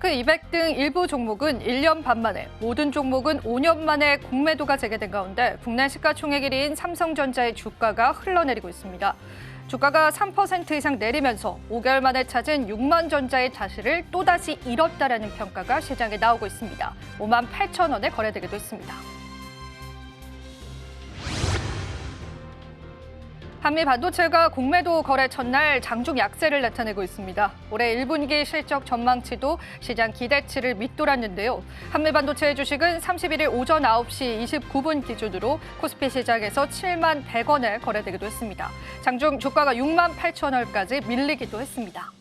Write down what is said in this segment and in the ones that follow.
S&P 200 등 일부 종목은 1년 반 만에, 모든 종목은 5년 만에 공매도가 재개된 가운데 국내 시가총액 1위인 삼성전자의 주가가 흘러내리고 있습니다. 주가가 3% 이상 내리면서 5개월 만에 찾은 6만 전자의 자리를 또다시 잃었다라는 평가가 시장에 나오고 있습니다. 5만 8천 원에 거래되기도 했습니다. 한미 반도체가 공매도 거래 첫날 장중 약세를 나타내고 있습니다. 올해 1분기 실적 전망치도 시장 기대치를 밑돌았는데요. 한미 반도체 주식은 31일 오전 9시 29분 기준으로 코스피 시장에서 7만 100원에 거래되기도 했습니다. 장중 주가가 6만 8천 원까지 밀리기도 했습니다.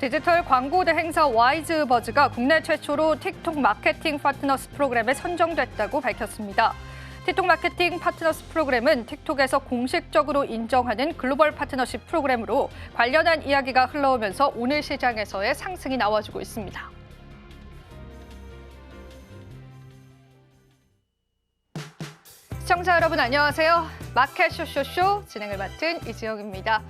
디지털 광고대 행사 와이즈버즈가 국내 최초로 틱톡 마케팅 파트너스 프로그램에 선정됐다고 밝혔습니다. 틱톡 마케팅 파트너스 프로그램은 틱톡에서 공식적으로 인정하는 글로벌 파트너십 프로그램으로 관련한 이야기가 흘러오면서 오늘 시장에서의 상승이 나와주고 있습니다. 시청자 여러분 안녕하세요. 마켓 쇼쇼쇼 진행을 맡은 이지영입니다.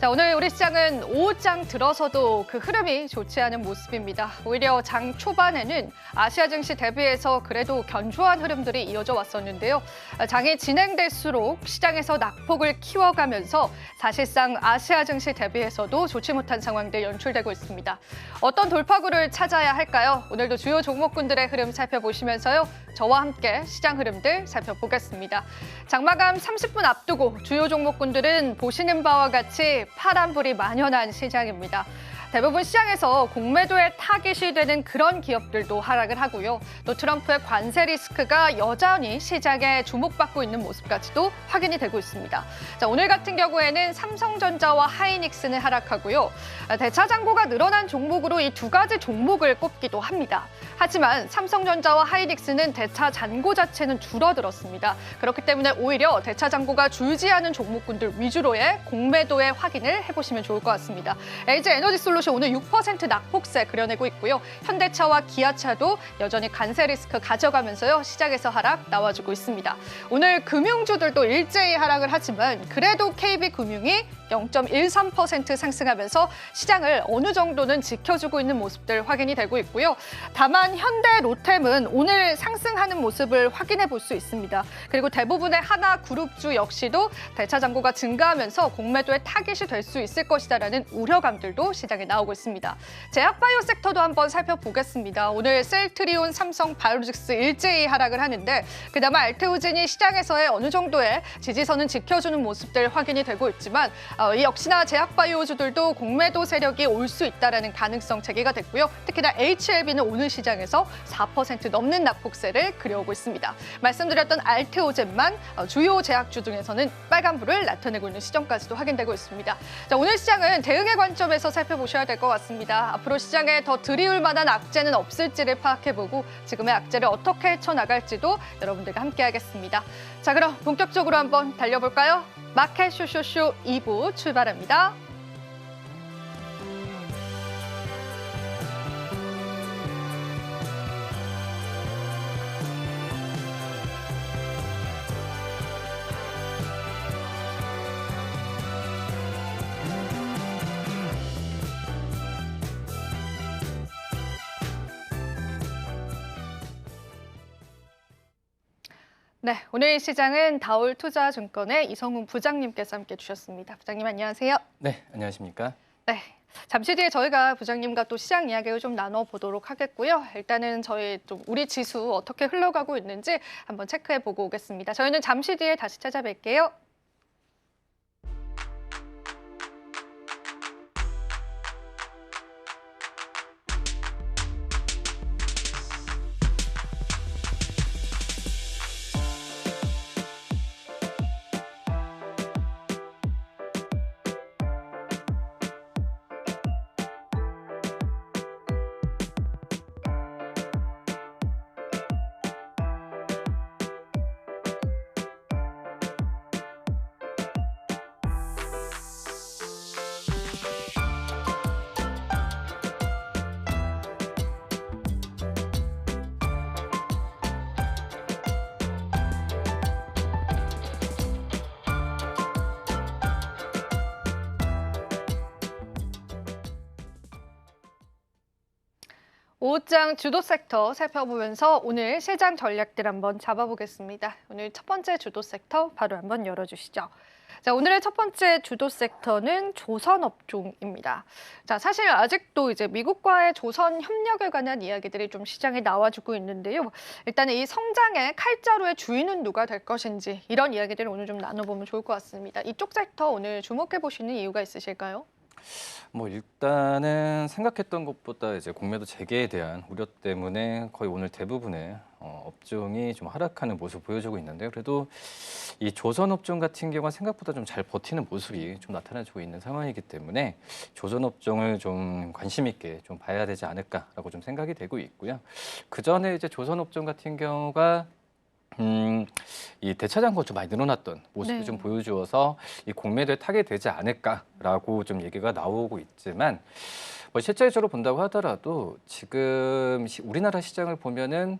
자, 오늘 우리 시장은 오후장 들어서도 그 흐름이 좋지 않은 모습입니다. 오히려 장 초반에는 아시아 증시 대비해서 그래도 견조한 흐름들이 이어져 왔었는데요. 장이 진행될수록 시장에서 낙폭을 키워가면서 사실상 아시아 증시 대비해서도 좋지 못한 상황들 연출되고 있습니다. 어떤 돌파구를 찾아야 할까요? 오늘도 주요 종목군들의 흐름 살펴보시면서요. 저와 함께 시장 흐름들 살펴보겠습니다. 장마감 30분 앞두고 주요 종목군들은 보시는 바와 같이 파란불이 만연한 시장입니다. 대부분 시장에서 공매도에 타깃이 되는 그런 기업들도 하락을 하고요. 또 트럼프의 관세 리스크가 여전히 시장에 주목받고 있는 모습까지도 확인이 되고 있습니다. 자, 오늘 같은 경우에는 삼성전자와 하이닉스는 하락하고요. 대차 잔고가 늘어난 종목으로 이 두 가지 종목을 꼽기도 합니다. 하지만 삼성전자와 하이닉스는 대차 잔고 자체는 줄어들었습니다. 그렇기 때문에 오히려 대차 잔고가 줄지 않은 종목군들 위주로의 공매도의 확인을 해보시면 좋을 것 같습니다. LG 에너지 솔루션 오늘 6% 낙폭세 그려내고 있고요. 현대차와 기아차도 여전히 관세 리스크 가져가면서요. 시장에서 하락 나와주고 있습니다. 오늘 금융주들도 일제히 하락을 하지만 그래도 KB금융이 0.13% 상승하면서 시장을 어느 정도는 지켜주고 있는 모습들 확인이 되고 있고요. 다만 현대 로템은 오늘 상승하는 모습을 확인해 볼 수 있습니다. 그리고 대부분의 하나그룹주 역시도 대차 잔고가 증가하면서 공매도의 타깃이 될 수 있을 것이다라는 우려감들도 시장에 나오고 있습니다. 제약바이오 섹터도 한번 살펴보겠습니다. 오늘 셀트리온, 삼성, 바이오로직스 일제히 하락을 하는데 그나마 알테오젠이 시장에서의 어느 정도의 지지선은 지켜주는 모습들 확인이 되고 있지만 이 역시나 제약바이오주들도 공매도 세력이 올 수 있다는 가능성 제기가 됐고요. 특히나 HLB는 오늘 시장에서 4% 넘는 낙폭세를 그려오고 있습니다. 말씀드렸던 알테오젠만 주요 제약주 중에서는 빨간불을 나타내고 있는 시점까지도 확인되고 있습니다. 자, 오늘 시장은 대응의 관점에서 살펴보셔야 될 것 같습니다. 앞으로 시장에 더 들이울 만한 악재는 없을지를 파악해보고 지금의 악재를 어떻게 헤쳐나갈지도 여러분들과 함께하겠습니다. 자, 그럼 본격적으로 한번 달려볼까요? 마켓 쇼쇼쇼 2부 출발합니다. 네, 오늘 시장은 다올투자증권의 이성훈 부장님께서 함께 주셨습니다. 부장님 안녕하세요. 네, 안녕하십니까? 네, 잠시 뒤에 저희가 부장님과 또 시장 이야기를 좀 나눠보도록 하겠고요. 일단은 저희 좀 우리 지수 어떻게 흘러가고 있는지 한번 체크해보고 오겠습니다. 저희는 잠시 뒤에 다시 찾아뵐게요. 오후장 주도 섹터 살펴보면서 오늘 시장 전략들 한번 잡아보겠습니다. 오늘 첫 번째 주도 섹터 바로 한번 열어주시죠. 자, 오늘의 첫 번째 주도 섹터는 조선업종입니다. 자, 사실 아직도 이제 미국과의 조선 협력에 관한 이야기들이 좀 시장에 나와주고 있는데요. 일단은 이 성장의 칼자루의 주인은 누가 될 것인지 이런 이야기들을 오늘 좀 나눠보면 좋을 것 같습니다. 이쪽 섹터 오늘 주목해 보시는 이유가 있으실까요? 뭐 일단은 생각했던 것보다 이제 공매도 재개에 대한 우려 때문에 거의 오늘 대부분의 업종이 좀 하락하는 모습 보여주고 있는데요. 그래도 이 조선 업종 같은 경우는 생각보다 좀 잘 버티는 모습이 좀 나타나주고 있는 상황이기 때문에 조선 업종을 좀 관심 있게 좀 봐야 되지 않을까라고 좀 생각이 되고 있고요. 그 전에 이제 조선 업종 같은 경우가 이 대차장고 좀 많이 늘어났던 모습을 네. 좀 보여주어서 이 공매도에 타게 되지 않을까라고 좀 얘기가 나오고 있지만 뭐 실제적으로 본다고 하더라도 지금 우리나라 시장을 보면은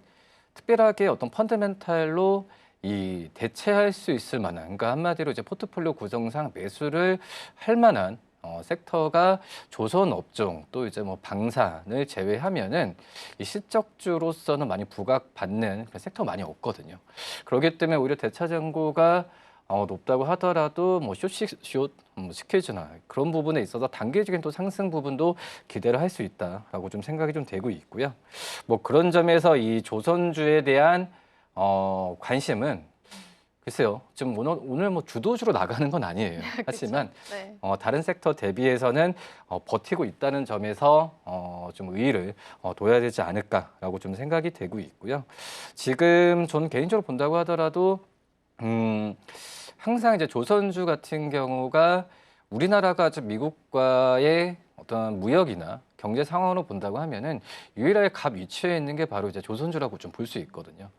특별하게 어떤 펀더멘탈로 이 대체할 수 있을 만한, 그러니까 한마디로 이제 포트폴리오 구성상 매수를 할 만한 섹터가 조선 업종 또 이제 뭐 방산을 제외하면은 이 실적주로서는 많이 부각받는 그런 섹터 많이 없거든요. 그렇기 때문에 오히려 대차장고가 높다고 하더라도 뭐 숏 스퀴즈나 그런 부분에 있어서 단기적인 또 상승 부분도 기대를 할 수 있다라고 좀 생각이 좀 되고 있고요. 뭐 그런 점에서 이 조선주에 대한 관심은 글쎄요. 지금 오늘 뭐 주도주로 나가는 건 아니에요. 하지만 네. 다른 섹터 대비해서는 버티고 있다는 점에서 좀 의의를 둬야 되지 않을까라고 좀 생각이 되고 있고요. 지금 저는 개인적으로 본다고 하더라도 항상 이제 조선주 같은 경우가 우리나라가 지금 미국과의 어떤 무역이나 경제 상황으로 본다고 하면은 유일하게 갑 위치에 있는 게 바로 이제 조선주라고 좀 볼 수 있거든요.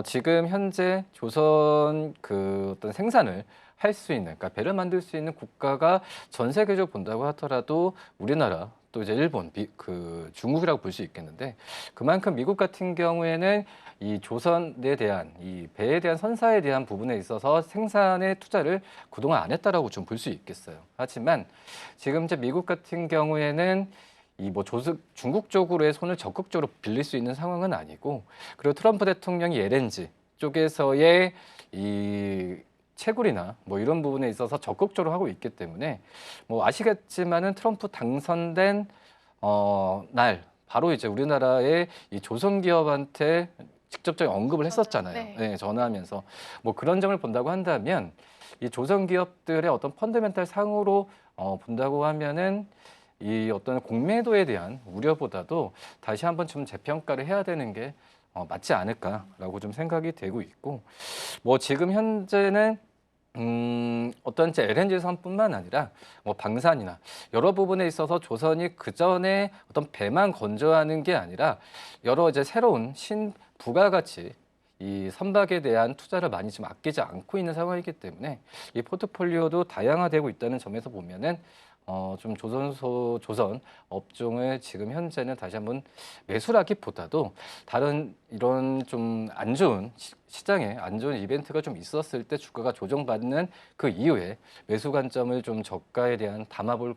지금 현재 조선 그 어떤 생산을 할 수 있는, 그러니까 배를 만들 수 있는 국가가 전 세계적으로 본다고 하더라도 우리나라 또 이제 일본, 중국이라고 볼 수 있겠는데 그만큼 미국 같은 경우에는 이 조선에 대한 이 배에 대한 선사에 대한 부분에 있어서 생산에 투자를 그동안 안 했다라고 좀 볼 수 있겠어요. 하지만 지금 이제 미국 같은 경우에는 이 뭐 중국 쪽으로의 손을 적극적으로 빌릴 수 있는 상황은 아니고, 그리고 트럼프 대통령이 LNG 쪽에서의 이 채굴이나 뭐 이런 부분에 있어서 적극적으로 하고 있기 때문에 뭐 아시겠지만은 트럼프 당선된 날 바로 이제 우리나라의 이 조선 기업한테 직접적인 언급을 했었잖아요. 네. 네, 전화하면서 뭐 그런 점을 본다고 한다면 이 조선 기업들의 어떤 펀더멘탈 상으로 본다고 하면은 이 어떤 공매도에 대한 우려보다도 다시 한번 좀 재평가를 해야 되는 게 맞지 않을까라고 좀 생각이 되고 있고, 뭐 지금 현재는 어떤 제 LNG 선뿐만 아니라 뭐 방산이나 여러 부분에 있어서 조선이 그 전에 어떤 배만 건조하는 게 아니라 여러 이제 새로운 부가가치 이 선박에 대한 투자를 많이 좀 아끼지 않고 있는 상황이기 때문에 이 포트폴리오도 다양화되고 있다는 점에서 보면은 좀 조선 업종을 지금 현재는 다시 한번 매수라기보다도 다른 이런 좀 안 좋은 시장에 안 좋은 이벤트가 좀 있었을 때 주가가 조정받는 그 이후에 매수 관점을 좀 저가에 대한 담아볼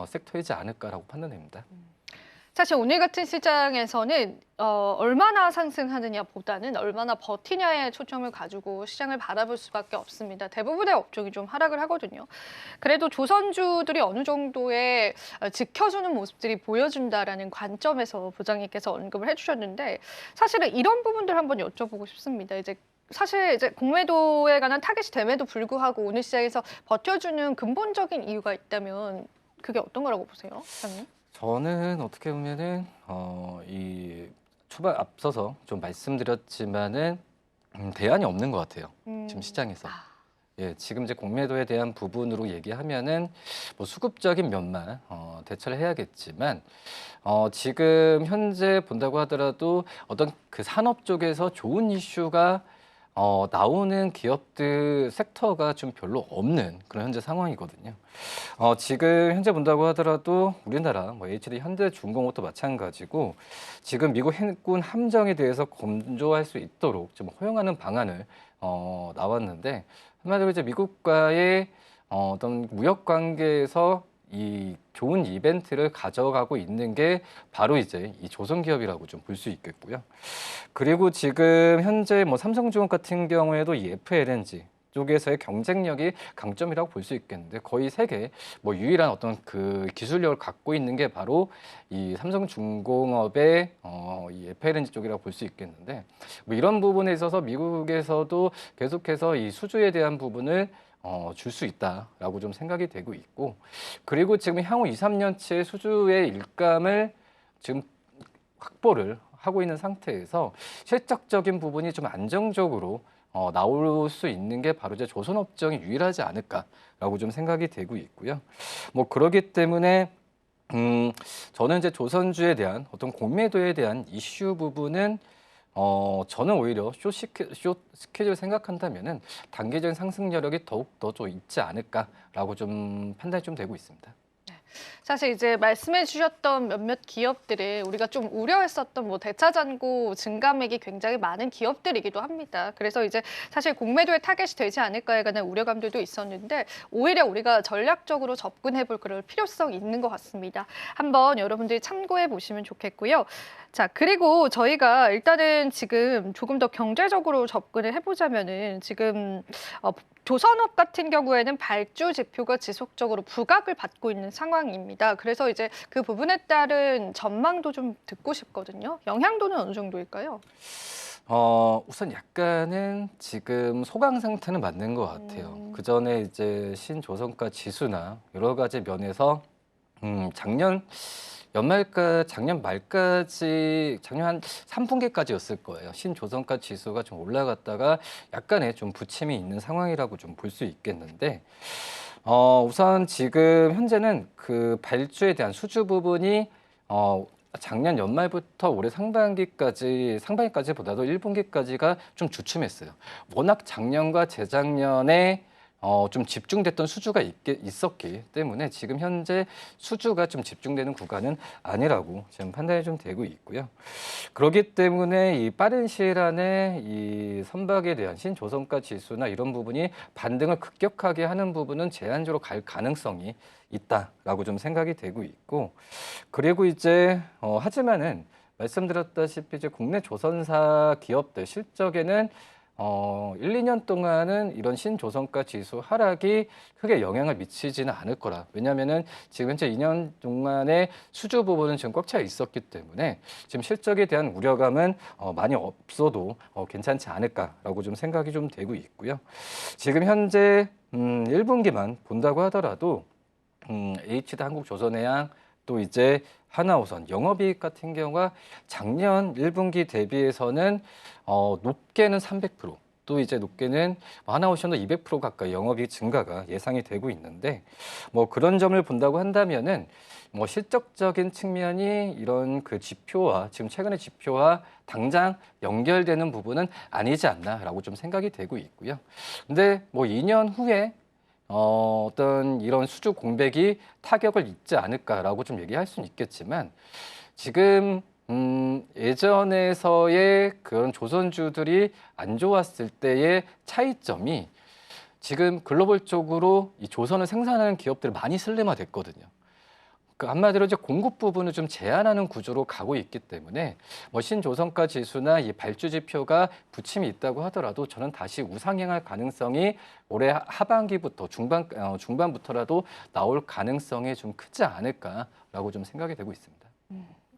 섹터이지 않을까라고 판단됩니다. 사실 오늘 같은 시장에서는 얼마나 상승하느냐보다는 얼마나 버티냐에 초점을 가지고 시장을 바라볼 수밖에 없습니다. 대부분의 업종이 좀 하락을 하거든요. 그래도 조선주들이 어느 정도의 지켜주는 모습들이 보여준다라는 관점에서 부장님께서 언급을 해주셨는데 사실은 이런 부분들 한번 여쭤보고 싶습니다. 사실 공매도에 관한 타겟이 됨에도 불구하고 오늘 시장에서 버텨주는 근본적인 이유가 있다면 그게 어떤 거라고 보세요, 부장님? 저는 어떻게 보면은 이 초반 앞서서 좀 말씀드렸지만은 대안이 없는 것 같아요. 지금 시장에서. 예, 지금 이제 공매도에 대한 부분으로 얘기하면은 뭐 수급적인 면만 대처를 해야겠지만 지금 현재 본다고 하더라도 어떤 그 산업 쪽에서 좋은 이슈가 나오는 기업들 섹터가 좀 별로 없는 그런 현재 상황이거든요. 지금 현재 본다고 하더라도 우리나라 뭐 HD 현대중공업도 마찬가지고 지금 미국 해군 함정에 대해서 건조할 수 있도록 좀 허용하는 방안을 나왔는데 한마디로 이제 미국과의 어떤 무역 관계에서 이 좋은 이벤트를 가져가고 있는 게 바로 이제 이 조선기업이라고 좀 볼 수 있겠고요. 그리고 지금 현재 뭐 삼성중업 같은 경우에도 이 FLNG 쪽에서의 경쟁력이 강점이라고 볼 수 있겠는데 거의 세계 뭐 유일한 어떤 그 기술력을 갖고 있는 게 바로 이 삼성중공업의 이 FLNG 쪽이라고 볼 수 있겠는데 뭐 이런 부분에 있어서 미국에서도 계속해서 이 수주에 대한 부분을 줄 수 있다라고 좀 생각이 되고 있고 그리고 지금 향후 2, 3년치의 수주의 일감을 지금 확보를 하고 있는 상태에서 실적적인 부분이 좀 안정적으로 나올 수 있는 게 바로 이제 조선업종이 유일하지 않을까라고 좀 생각이 되고 있고요. 뭐 그러기 때문에 저는 이제 조선주에 대한 어떤 공매도에 대한 이슈 부분은 저는 오히려 숏 스케줄 생각한다면은 단기적인 상승 여력이 더욱 더 좀 있지 않을까라고 좀 판단이 좀 되고 있습니다. 사실 이제 말씀해 주셨던 몇몇 기업들이 우리가 좀 우려했었던 뭐 대차잔고 증감액이 굉장히 많은 기업들이기도 합니다. 그래서 이제 사실 공매도의 타겟이 되지 않을까에 관한 우려감들도 있었는데 오히려 우리가 전략적으로 접근해 볼 그럴 필요성이 있는 것 같습니다. 한번 여러분들이 참고해 보시면 좋겠고요. 자, 그리고 저희가 일단은 지금 조금 더 경제적으로 접근을 해보자면은 지금 조선업 같은 경우에는 발주 지표가 지속적으로 부각을 받고 있는 상황입니다. 그래서 이제 그 부분에 따른 전망도 좀 듣고 싶거든요. 영향도는 어느 정도일까요? 우선 약간은 지금 소강 상태는 맞는 것 같아요. 그 전에 이제 신조선가 지수나 여러 가지 면에서 작년 말까지 작년 한 3분기까지였을 거예요. 신조선가 지수가 좀 올라갔다가 약간의 좀 부침이 있는 상황이라고 좀 볼 수 있겠는데 우선 지금 현재는 그 발주에 대한 수주 부분이 작년 연말부터 올해 상반기까지보다도 1분기까지가 좀 주춤했어요. 워낙 작년과 재작년에 좀 집중됐던 수주가 있었기 때문에 지금 현재 수주가 좀 집중되는 구간은 아니라고 지금 판단이 좀 되고 있고요. 그렇기 때문에 이 빠른 시일 안에 이 선박에 대한 신조선가 지수나 이런 부분이 반등을 급격하게 하는 부분은 제한적으로 갈 가능성이 있다라고 좀 생각이 되고 있고 그리고 이제 하지만은 말씀드렸다시피 이제 국내 조선사 기업들 실적에는 1, 2년 동안은 이런 신조선가 지수 하락이 크게 영향을 미치지는 않을 거라. 왜냐하면은 지금 현재 2년 동안의 수주 부분은 지금 꽉 차 있었기 때문에 지금 실적에 대한 우려감은 많이 없어도 괜찮지 않을까라고 좀 생각이 좀 되고 있고요. 지금 현재 1분기만 본다고 하더라도 HD 한국조선해양 또 이제 하나오선 영업이익 같은 경우가 작년 1분기 대비해서는 높게는 300%, 또 이제 높게는 하나오션도 200% 가까이 영업이익 증가가 예상이 되고 있는데 뭐 그런 점을 본다고 한다면은 뭐 실적적인 측면이 이런 그 지표와 지금 최근의 지표와 당장 연결되는 부분은 아니지 않나라고 좀 생각이 되고 있고요. 근데 뭐 2년 후에 어떤 이런 수주 공백이 타격을 입지 않을까라고 좀 얘기할 수는 있겠지만 지금 예전에서의 그런 조선주들이 안 좋았을 때의 차이점이 지금 글로벌적으로 이 조선을 생산하는 기업들이 많이 슬림화됐거든요. 그 한마디로 이제 공급 부분을 좀 제한하는 구조로 가고 있기 때문에 뭐 신조선가 지수나 이 발주 지표가 부침이 있다고 하더라도 저는 다시 우상향할 가능성이 올해 하반기부터 중반부터라도 나올 가능성이 좀 크지 않을까라고 좀 생각이 되고 있습니다.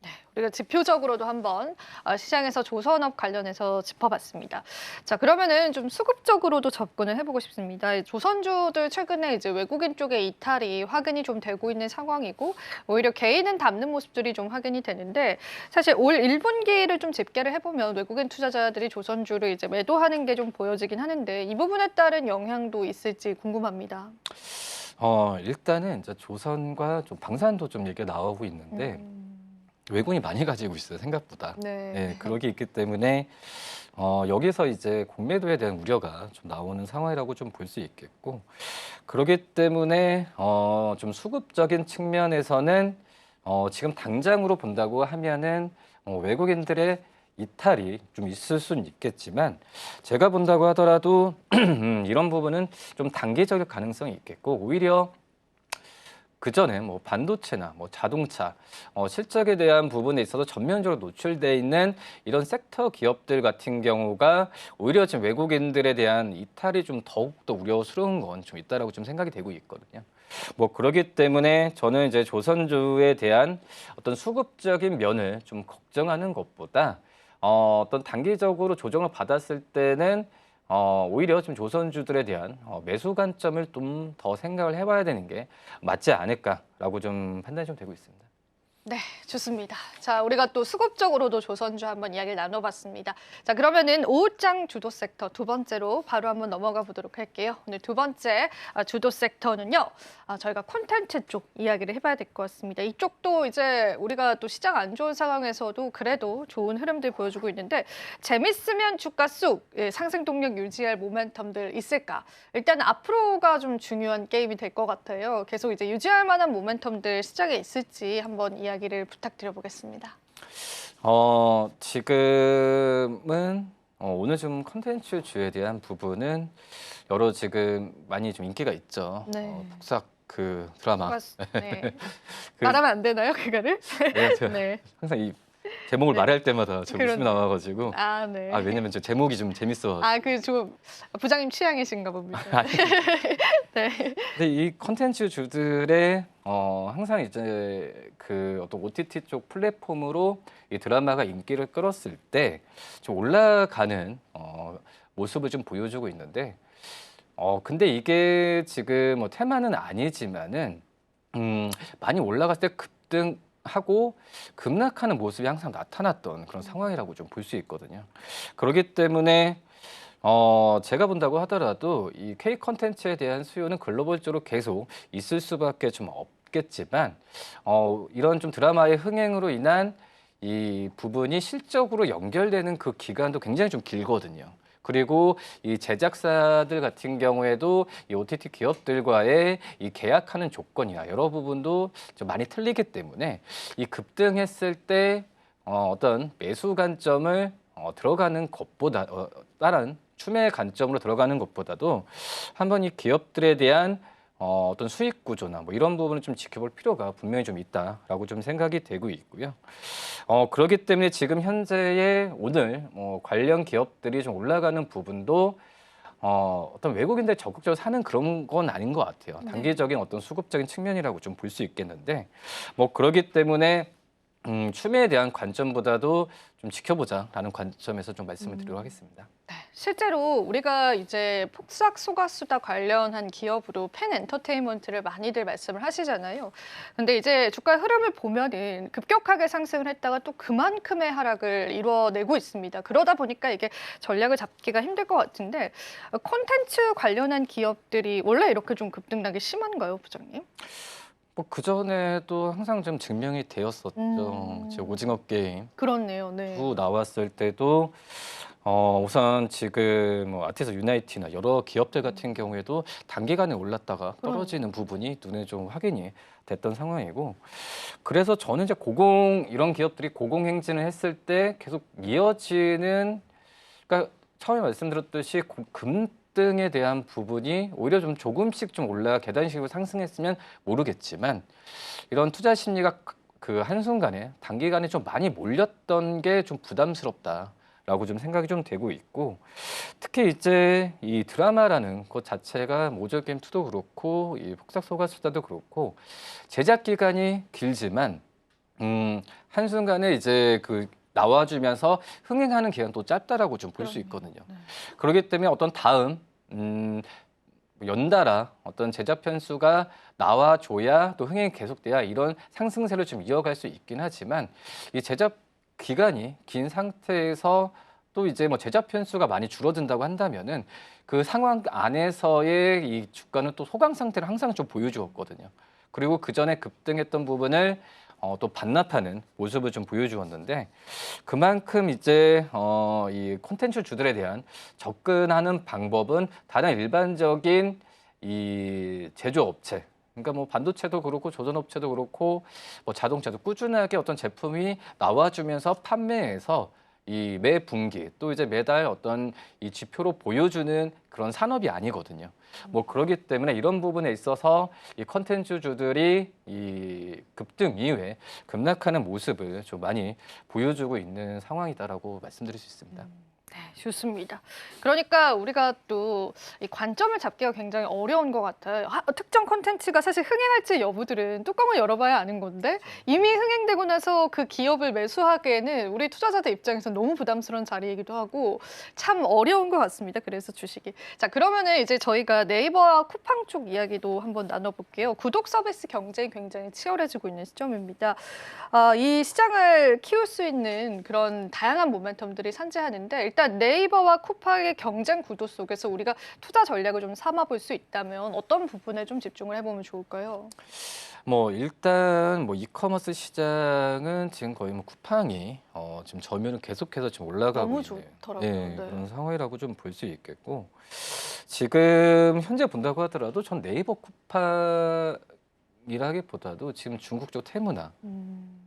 네, 우리가 지표적으로도 한번 시장에서 조선업 관련해서 짚어봤습니다. 자, 그러면은 좀 수급적으로도 접근을 해보고 싶습니다. 이 조선주들 최근에 이제 외국인 쪽의 이탈이 확인이 좀 되고 있는 상황이고 오히려 개인은 담는 모습들이 좀 확인이 되는데 사실 올 1분기를 좀 집계를 해보면 외국인 투자자들이 조선주를 이제 매도하는 게 좀 보여지긴 하는데 이 부분에 따른 영향도 있을지 궁금합니다. 일단은 이제 조선과 좀 방산도 좀 얘기가 나오고 있는데 외국인이 많이 가지고 있어요, 생각보다. 네. 네, 그러기 있기 때문에 여기서 이제 공매도에 대한 우려가 좀 나오는 상황이라고 좀 볼 수 있겠고, 그렇기 때문에 좀 수급적인 측면에서는 지금 당장으로 본다고 하면은 외국인들의 이탈이 좀 있을 수는 있겠지만 제가 본다고 하더라도 이런 부분은 좀 단기적일 가능성이 있겠고 오히려 그 전에 뭐 반도체나 뭐 자동차, 실적에 대한 부분에 있어서 전면적으로 노출돼 있는 이런 섹터 기업들 같은 경우가 오히려 지금 외국인들에 대한 이탈이 좀 더욱더 우려스러운 건 좀 있다라고 좀 생각이 되고 있거든요. 뭐 그렇기 때문에 저는 이제 조선주에 대한 어떤 수급적인 면을 좀 걱정하는 것보다 어떤 단기적으로 조정을 받았을 때는 오히려 좀 조선주들에 대한 매수 관점을 좀 더 생각을 해봐야 되는 게 맞지 않을까라고 좀 판단이 좀 되고 있습니다. 네, 좋습니다. 자, 우리가 또 수급적으로도 조선주 한번 이야기를 나눠봤습니다. 자, 그러면은 오후장 주도 섹터 두 번째로 바로 한번 넘어가 보도록 할게요. 오늘 두 번째 주도 섹터는요, 저희가 콘텐츠 쪽 이야기를 해봐야 될 것 같습니다. 이쪽도 이제 우리가 또 시장 안 좋은 상황에서도 그래도 좋은 흐름들 보여주고 있는데 재밌으면 주가 쑥 상승 동력 유지할 모멘텀들 있을까? 일단 앞으로가 좀 중요한 게임이 될 것 같아요. 계속 이제 유지할 만한 모멘텀들 시장에 있을지 한번 이야기를 부탁드려 보겠습니다. 지금은 오늘 좀 컨텐츠 주에 대한 부분은 여러 지금 많이 좀 인기가 있죠. 네. 폭삭 그 드라마. 네. 그- 말하면 안 되나요, 그거를? 네, 제가 네. 항상 이 제목을 네. 말할 때마다 제 웃음이 그러네. 나와가지고 아, 네. 왜냐면 저 제목이 좀 재밌어. 좀 부장님 취향이신가 봅니다. 네. 근데 이 컨텐츠 주들의 항상 이제 그 어떤 OTT 쪽 플랫폼으로 이 드라마가 인기를 끌었을 때 좀 올라가는 모습을 좀 보여주고 있는데 근데 이게 지금 뭐 테마는 아니지만은 많이 올라갔을 때 급등하고 급락하는 모습이 항상 나타났던 그런 상황이라고 좀 볼 수 있거든요. 그렇기 때문에 제가 본다고 하더라도 이 K 컨텐츠에 대한 수요는 글로벌적으로 계속 있을 수밖에 좀 없겠지만 이런 좀 드라마의 흥행으로 인한 이 부분이 실적으로 연결되는 그 기간도 굉장히 좀 길거든요. 그리고 이 제작사들 같은 경우에도 이 OTT 기업들과의 이 계약하는 조건이나 여러 부분도 좀 많이 틀리기 때문에 이 급등했을 때 어떤 매수 관점을 들어가는 것보다 다른 추매 관점으로 들어가는 것보다도 한번 이 기업들에 대한 어떤 수익 구조나 뭐 이런 부분을 좀 지켜볼 필요가 분명히 좀 있다라고 좀 생각이 되고 있고요. 그렇기 때문에 지금 현재의 오늘 관련 기업들이 좀 올라가는 부분도 어떤 외국인들 적극적으로 사는 그런 건 아닌 것 같아요. 네. 단기적인 어떤 수급적인 측면이라고 좀 볼 수 있겠는데 뭐 그렇기 때문에 추매에 대한 관점보다도 좀 지켜보자라는 관점에서 좀 말씀을 드리도록 하겠습니다. 네, 실제로 우리가 이제 폭삭 소가수다 관련한 기업으로 팬 엔터테인먼트를 많이들 말씀을 하시잖아요. 근데 이제 주가 흐름을 보면은 급격하게 상승을 했다가 또 그만큼의 하락을 이뤄내고 있습니다. 그러다 보니까 이게 전략을 잡기가 힘들 것 같은데 콘텐츠 관련한 기업들이 원래 이렇게 좀 급등락이 심한가요, 부장님? 뭐 그전에도 항상 좀 증명이 되었었죠. 제 오징어 게임 그렇네요. 네. 나왔을 때도 우선 지금 뭐 아티스트 유나이티나 여러 기업들 같은 경우에도 단기간에 올랐다가 떨어지는 부분이 눈에 좀 확인이 됐던 상황이고, 그래서 저는 이제 이런 기업들이 고공행진을 했을 때 계속 이어지는, 그러니까 처음에 말씀드렸듯이 급등에 대한 부분이 오히려 좀 조금씩 좀 계단식으로 상승했으면 모르겠지만, 이런 투자 심리가 그 한순간에 단기간에 좀 많이 몰렸던 게 좀 부담스럽다라고 좀 생각이 좀 되고 있고, 특히 이제 이 드라마라는 것 자체가 모조게임 2도 그렇고 이 폭삭소가수다도 그렇고 제작 기간이 길지만 한순간에 이제 그 나와주면서 흥행하는 기간도 짧다라고 좀 볼 수 있거든요. 네. 그렇기 때문에 어떤 다음 연달아 어떤 제작 편수가 나와줘야 또 흥행이 계속돼야 이런 상승세를 좀 이어갈 수 있긴 하지만, 이 제작 기간이 긴 상태에서 또 이제 뭐 제작 편수가 많이 줄어든다고 한다면은 그 상황 안에서의 이 주가는 또 소강 상태를 항상 좀 보여주었거든요. 그리고 그 전에 급등했던 부분을 또 반납하는 모습을 좀 보여주었는데, 그만큼 이제 이 콘텐츠 주들에 대한 접근하는 방법은 다른 일반적인 이 제조업체, 그러니까 뭐 반도체도 그렇고 조선업체도 그렇고 뭐 자동차도 꾸준하게 어떤 제품이 나와주면서 판매해서 이 매 분기 또 이제 매달 어떤 이 지표로 보여주는 그런 산업이 아니거든요. 뭐 그렇기 때문에 이런 부분에 있어서 이 컨텐츠주들이 이 급등 이후에 급락하는 모습을 좀 많이 보여주고 있는 상황이다라고 말씀드릴 수 있습니다. 네, 좋습니다. 그러니까 우리가 또 이 관점을 잡기가 굉장히 어려운 것 같아요. 특정 콘텐츠가 사실 흥행할지 여부들은 뚜껑을 열어봐야 아는 건데 이미 흥행되고 나서 그 기업을 매수하기에는 우리 투자자들 입장에서 너무 부담스러운 자리이기도 하고 참 어려운 것 같습니다. 그래서 주식이. 자, 그러면은 이제 저희가 네이버와 쿠팡 쪽 이야기도 한번 나눠볼게요. 구독 서비스 경쟁이 굉장히 치열해지고 있는 시점입니다. 이 시장을 키울 수 있는 그런 다양한 모멘텀들이 산재하는데 일단 네이버와 쿠팡의 경쟁 구도 속에서 우리가 투자 전략을 좀 삼아볼 수 있다면 어떤 부분에 좀 집중을 해보면 좋을까요? 뭐 일단 뭐 이커머스 시장은 지금 거의 뭐 쿠팡이 지금 점유율은 계속해서 지금 올라가고 너무 있는 좋더라고요. 예, 네. 그런 상황이라고 좀 볼 수 있겠고 지금 현재 본다고 하더라도 전 네이버 쿠팡이라기보다도 지금 중국 쪽 테무나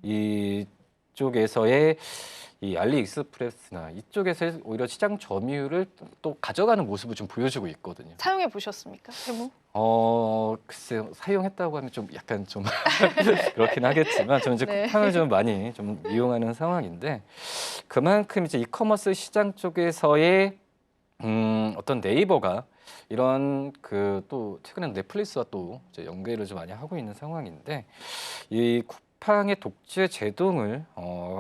이쪽에서의 이 알리익스프레스나 이쪽에서 오히려 시장 점유율을 또 가져가는 모습을 좀 보여주고 있거든요. 사용해 보셨습니까? 테무? 글쎄요. 사용했다고 하면 좀 약간 좀 그렇긴 하겠지만 저는 이제 네. 쿠팡을 좀 많이 좀 이용하는 상황인데 그만큼 이제 이커머스 시장 쪽에서의 어떤 네이버가 이런 그 또 최근에 넷플릭스와 또 이제 연계를 좀 많이 하고 있는 상황인데 이 쿠팡의 독재 제동을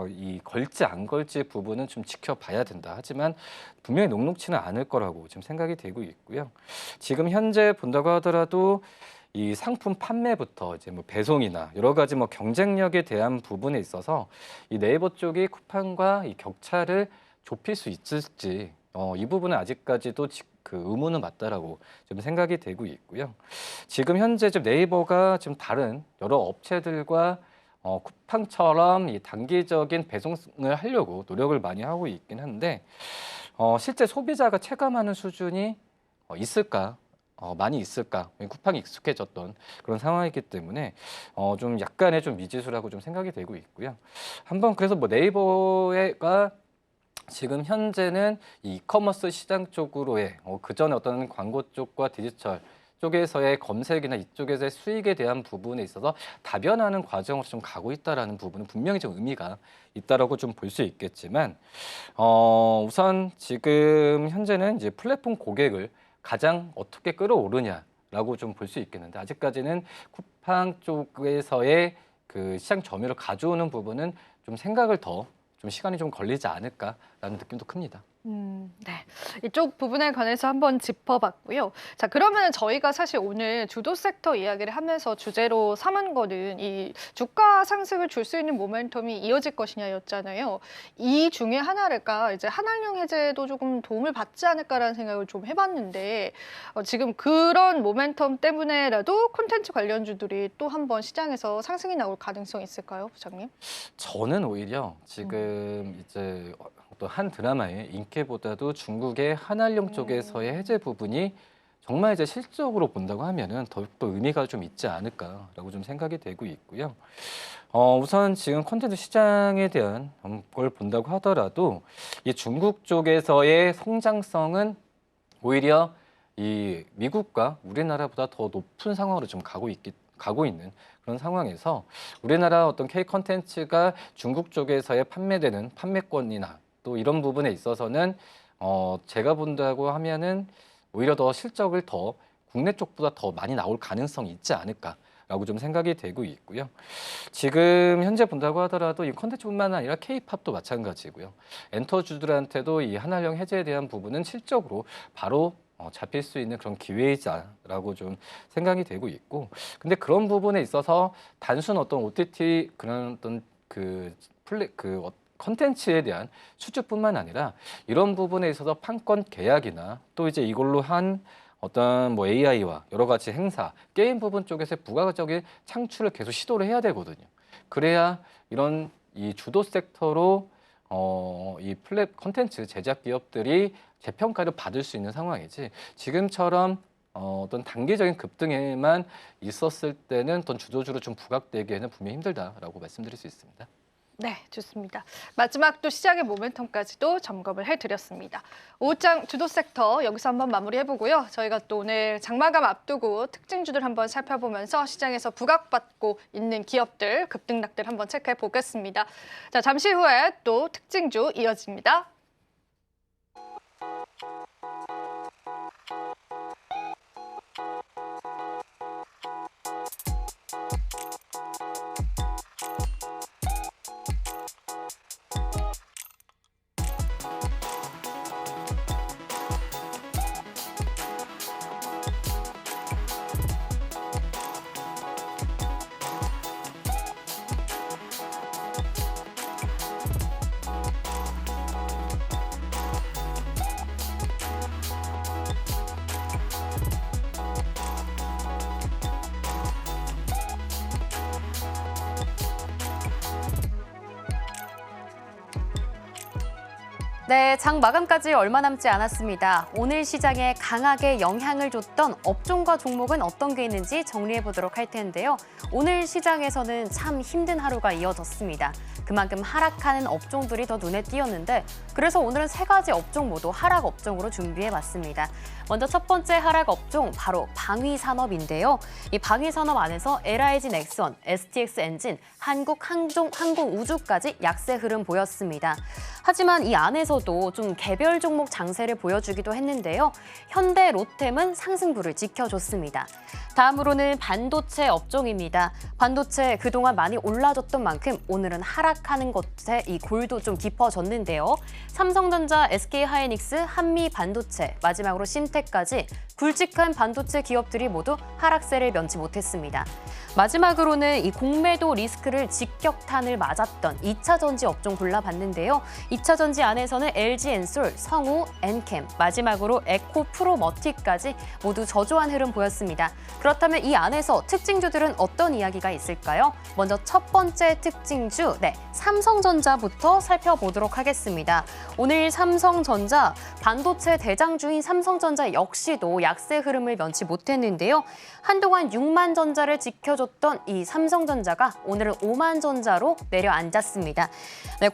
이 걸지 안 걸지 부분은 좀 지켜봐야 된다. 하지만 분명히 녹록치는 않을 거라고 지금 생각이 되고 있고요. 지금 현재 본다고 하더라도 이 상품 판매부터 이제 뭐 배송이나 여러 가지 뭐 경쟁력에 대한 부분에 있어서 이 네이버 쪽이 쿠팡과 이 격차를 좁힐 수 있을지 이 부분은 아직까지도 그 의문은 맞다라고 좀 생각이 되고 있고요. 지금 현재 좀 네이버가 좀 다른 여러 업체들과 쿠팡처럼 이 단기적인 배송을 하려고 노력을 많이 하고 있긴 한데 실제 소비자가 체감하는 수준이 있을까? 많이 있을까? 쿠팡이 익숙해졌던 그런 상황이기 때문에 좀 약간의 좀 미지수라고 좀 생각이 되고 있고요. 한번 그래서 뭐 네이버가 지금 현재는 이 이커머스 시장 쪽으로의 그전에 어떤 광고 쪽과 디지털 쪽에서의 검색이나 이쪽에서의 수익에 대한 부분에 있어서 다변하는 과정으로 좀 가고 있다라는 부분은 분명히 좀 의미가 있다라고 좀 볼 수 있겠지만 우선 지금 현재는 이제 플랫폼 고객을 가장 어떻게 끌어오르냐라고 좀 볼 수 있겠는데 아직까지는 쿠팡 쪽에서의 그 시장 점유율을 가져오는 부분은 좀 생각을 더 좀 시간이 좀 걸리지 않을까라는 느낌도 큽니다. 네. 이쪽 부분에 관해서 한번 짚어봤고요. 자, 그러면 저희가 사실 오늘 주도 섹터 이야기를 하면서 주제로 삼은 거는 이 주가 상승을 줄 수 있는 모멘텀이 이어질 것이냐였잖아요. 이 중에 하나가 이제 한한령 해제도 조금 도움을 받지 않을까라는 생각을 좀 해봤는데 지금 그런 모멘텀 때문에라도 콘텐츠 관련주들이 또 한번 시장에서 상승이 나올 가능성이 있을까요, 부장님? 저는 오히려 지금 이제 어떤 한 드라마의 인기보다도 중국의 한알령 쪽에서의 해제 부분이 정말 이제 실적으로 본다고 하면은 더욱더 의미가 좀 있지 않을까라고 좀 생각이 되고 있고요. 우선 지금 콘텐츠 시장에 대한 걸 본다고 하더라도 이 중국 쪽에서의 성장성은 오히려 이 미국과 우리나라보다 더 높은 상황으로 좀 가고 있는 그런 상황에서 우리나라 어떤 K 콘텐츠가 중국 쪽에서의 판매되는 판매권이나 또 이런 부분에 있어서는 제가 본다고 하면은 오히려 더 실적을 더 국내 쪽보다 더 많이 나올 가능성이 있지 않을까라고 좀 생각이 되고 있고요. 지금 현재 본다고 하더라도 이 콘텐츠뿐만 아니라 K-팝도 마찬가지고요. 엔터주들한테도 이 한한령 해제에 대한 부분은 실적으로 바로 잡힐 수 있는 그런 기회이자라고 좀 생각이 되고 있고, 근데 그런 부분에 있어서 단순 어떤 OTT 그런 어떤 컨텐츠에 대한 수주뿐만 아니라 이런 부분에 있어서 판권 계약이나 또 이제 이걸로 한 어떤 뭐 AI와 여러 가지 행사, 게임 부분 쪽에서 부가적인 창출을 계속 시도를 해야 되거든요. 그래야 이런 이 주도 섹터로 이 컨텐츠 제작 기업들이 재평가를 받을 수 있는 상황이지 지금처럼 어떤 단기적인 급등에만 있었을 때는 어떤 주도주로 좀 부각되기에는 분명히 힘들다라고 말씀드릴 수 있습니다. 네, 좋습니다. 마지막 또 시장의 모멘텀까지도 점검을 해드렸습니다. 오후장 주도 섹터 여기서 한번 마무리해보고요. 저희가 또 오늘 장마감 앞두고 특징주들 한번 살펴보면서 시장에서 부각받고 있는 기업들, 급등락들 한번 체크해 보겠습니다. 자, 잠시 후에 또 특징주 이어집니다. 네, 장 마감까지 얼마 남지 않았습니다. 오늘 시장에 강하게 영향을 줬던 업종과 종목은 어떤 게 있는지 정리해 보도록 할 텐데요. 오늘 시장에서는 참 힘든 하루가 이어졌습니다. 그만큼 하락하는 업종들이 더 눈에 띄었는데 그래서 오늘은 세 가지 업종 모두 하락 업종으로 준비해봤습니다. 먼저 첫 번째 하락 업종 바로 방위산업인데요. 이 방위산업 안에서 LIG 넥선, STX 엔진, 한국우주까지 약세 흐름 보였습니다. 하지만 이 안에서도 좀 개별 종목 장세를 보여주기도 했는데요. 현대 롯템은 상승부를 지켜줬습니다. 다음으로는 반도체 업종입니다. 반도체 그동안 많이 올라졌던 만큼 오늘은 하락하는 것에 이 골도 좀 깊어졌는데요. 삼성전자, SK하이닉스, 한미반도체, 마지막으로 심텍까지 굵직한 반도체 기업들이 모두 하락세를 면치 못했습니다. 마지막으로는 이 공매도 리스크를 직격탄을 맞았던 2차 전지 업종 골라봤는데요. 2차 전지 안에서는 LG엔솔, 성우, 엔캠, 마지막으로 에코프로머티까지 모두 저조한 흐름 보였습니다. 그렇다면 이 안에서 특징주들은 어떤 이야기가 있을까요? 먼저 첫 번째 특징주, 삼성전자부터 살펴보도록 하겠습니다. 오늘 삼성전자, 반도체 대장주인 삼성전자 역시도 약세 흐름을 면치 못했는데요. 한동안 6만 전자를 지켜줬던 이 삼성전자가 오늘은 5만 전자로 내려앉았습니다.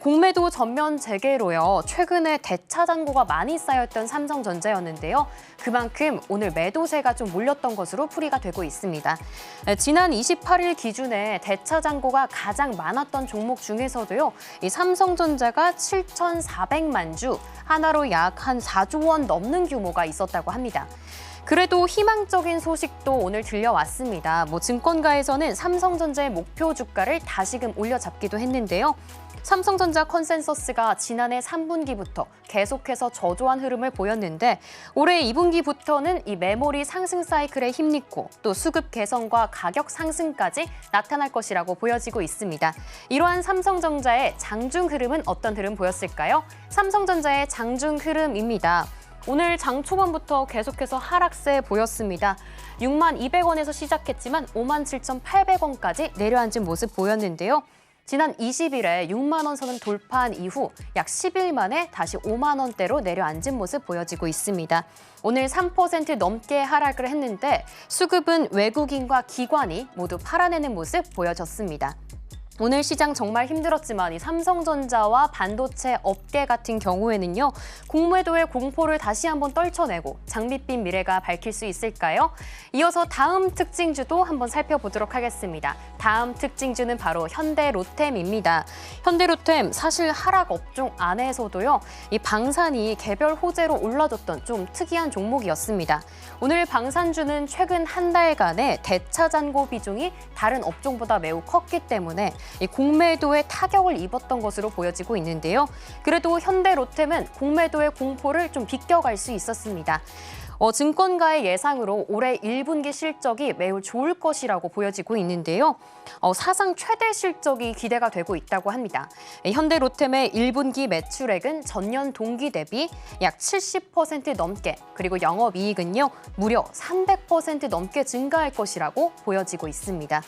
공매도 전면 재개로요. 최근에 대차 잔고가 많이 쌓였던 삼성전자였는데요. 그만큼 오늘 매도세가 좀 몰렸던 것으로 풀이가 되고 있습니다. 지난 28일 기준에 대차 잔고가 가장 많았던 종목 중에서도요. 이 삼성전자가 7,400만 주, 하나로 약 한 4조 원 넘는 규모가 있었다고 합니다. 그래도 희망적인 소식도 오늘 들려왔습니다. 증권가에서는 삼성전자의 목표 주가를 다시금 올려잡기도 했는데요. 삼성전자 컨센서스가 지난해 3분기부터 계속해서 저조한 흐름을 보였는데 올해 2분기부터는 이 메모리 상승 사이클에 힘입고 또 수급 개선과 가격 상승까지 나타날 것이라고 보여지고 있습니다. 이러한 삼성전자의 장중 흐름은 어떤 흐름 보였을까요? 삼성전자의 장중 흐름입니다. 오늘 장 초반부터 계속해서 하락세 보였습니다. 6만 200원에서 시작했지만 5만 7,800원까지 내려앉은 모습 보였는데요. 지난 20일에 6만 원 선을 돌파한 이후 약 10일 만에 다시 5만 원대로 내려앉은 모습 보여지고 있습니다. 오늘 3% 넘게 하락을 했는데 수급은 외국인과 기관이 모두 팔아내는 모습 보여졌습니다. 오늘 시장 정말 힘들었지만 이 삼성전자와 반도체 업계 같은 경우에는요. 공매도의 공포를 다시 한번 떨쳐내고 장밋빛 미래가 밝힐 수 있을까요? 이어서 다음 특징주도 한번 살펴보도록 하겠습니다. 다음 특징주는 바로 현대로템입니다. 현대로템 사실 하락 업종 안에서도요. 이 방산이 개별 호재로 올라줬던 좀 특이한 종목이었습니다. 오늘 방산주는 최근 한 달간의 대차 잔고 비중이 다른 업종보다 매우 컸기 때문에 이 공매도에 타격을 입었던 것으로 보여지고 있는데요. 그래도 현대로템은 공매도의 공포를 좀 비껴갈 수 있었습니다. 증권가의 예상으로 올해 1분기 실적이 매우 좋을 것이라고 보여지고 있는데요. 사상 최대 실적이 기대가 되고 있다고 합니다. 현대로템의 1분기 매출액은 전년 동기 대비 약 70% 넘게 그리고 영업이익은요 무려 300% 넘게 증가할 것이라고 보여지고 있습니다.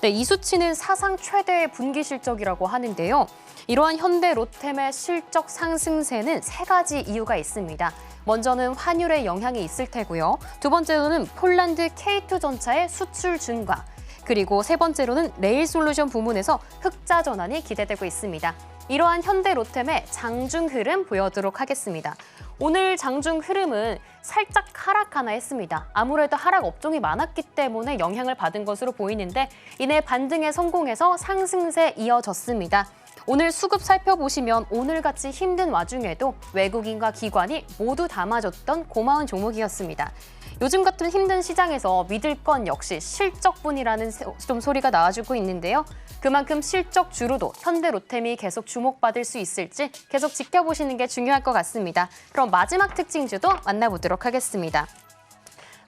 이 수치는 사상 최대의 분기 실적이라고 하는데요. 이러한 현대로템의 실적 상승세는 세 가지 이유가 있습니다. 먼저는 환율의 영향이 있을 테고요. 두 번째로는 폴란드 K2 전차의 수출 증가. 그리고 세 번째로는 레일 솔루션 부문에서 흑자 전환이 기대되고 있습니다. 이러한 현대로템의 장중 흐름 보여드리도록 하겠습니다. 오늘 장중 흐름은 살짝 하락하나 했습니다. 아무래도 하락 업종이 많았기 때문에 영향을 받은 것으로 보이는데 이내 반등에 성공해서 상승세 이어졌습니다. 오늘 수급 살펴보시면 오늘같이 힘든 와중에도 외국인과 기관이 모두 담아줬던 고마운 종목이었습니다. 요즘 같은 힘든 시장에서 믿을 건 역시 실적뿐이라는 좀 소리가 나와주고 있는데요. 그만큼 실적주로도 현대로템이 계속 주목받을 수 있을지 계속 지켜보시는 게 중요할 것 같습니다. 그럼 마지막 특징주도 만나보도록 하겠습니다.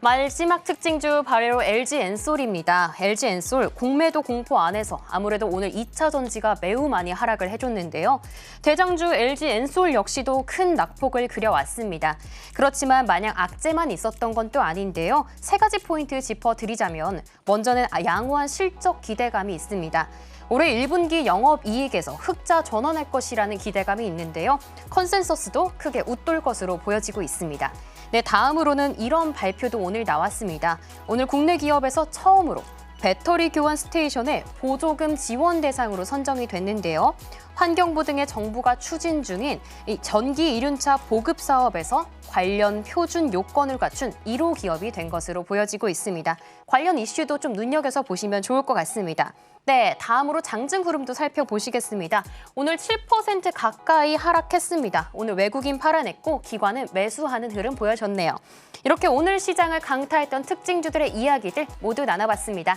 마지막 특징주 바로 LG 엔솔입니다. LG 엔솔 공매도 공포 안에서 아무래도 오늘 2차 전지가 매우 많이 하락을 해줬는데요. 대장주 LG 엔솔 역시도 큰 낙폭을 그려왔습니다. 그렇지만 마냥 악재만 있었던 건 또 아닌데요. 세 가지 포인트 짚어드리자면 먼저는 양호한 실적 기대감이 있습니다. 올해 1분기 영업이익에서 흑자 전환할 것이라는 기대감이 있는데요. 컨센서스도 크게 웃돌 것으로 보여지고 있습니다. 네, 다음으로는 이런 발표도 오늘 나왔습니다. 오늘 국내 기업에서 처음으로 배터리 교환 스테이션의 보조금 지원 대상으로 선정이 됐는데요. 환경부 등의 정부가 추진 중인 이 전기 이륜차 보급 사업에서 관련 표준 요건을 갖춘 1호 기업이 된 것으로 보여지고 있습니다. 관련 이슈도 좀 눈여겨서 보시면 좋을 것 같습니다. 네, 다음으로 장중 흐름도 살펴보시겠습니다. 오늘 7% 가까이 하락했습니다. 오늘 외국인 팔아냈고 기관은 매수하는 흐름 보여줬네요. 이렇게 오늘 시장을 강타했던 특징주들의 이야기들 모두 나눠봤습니다.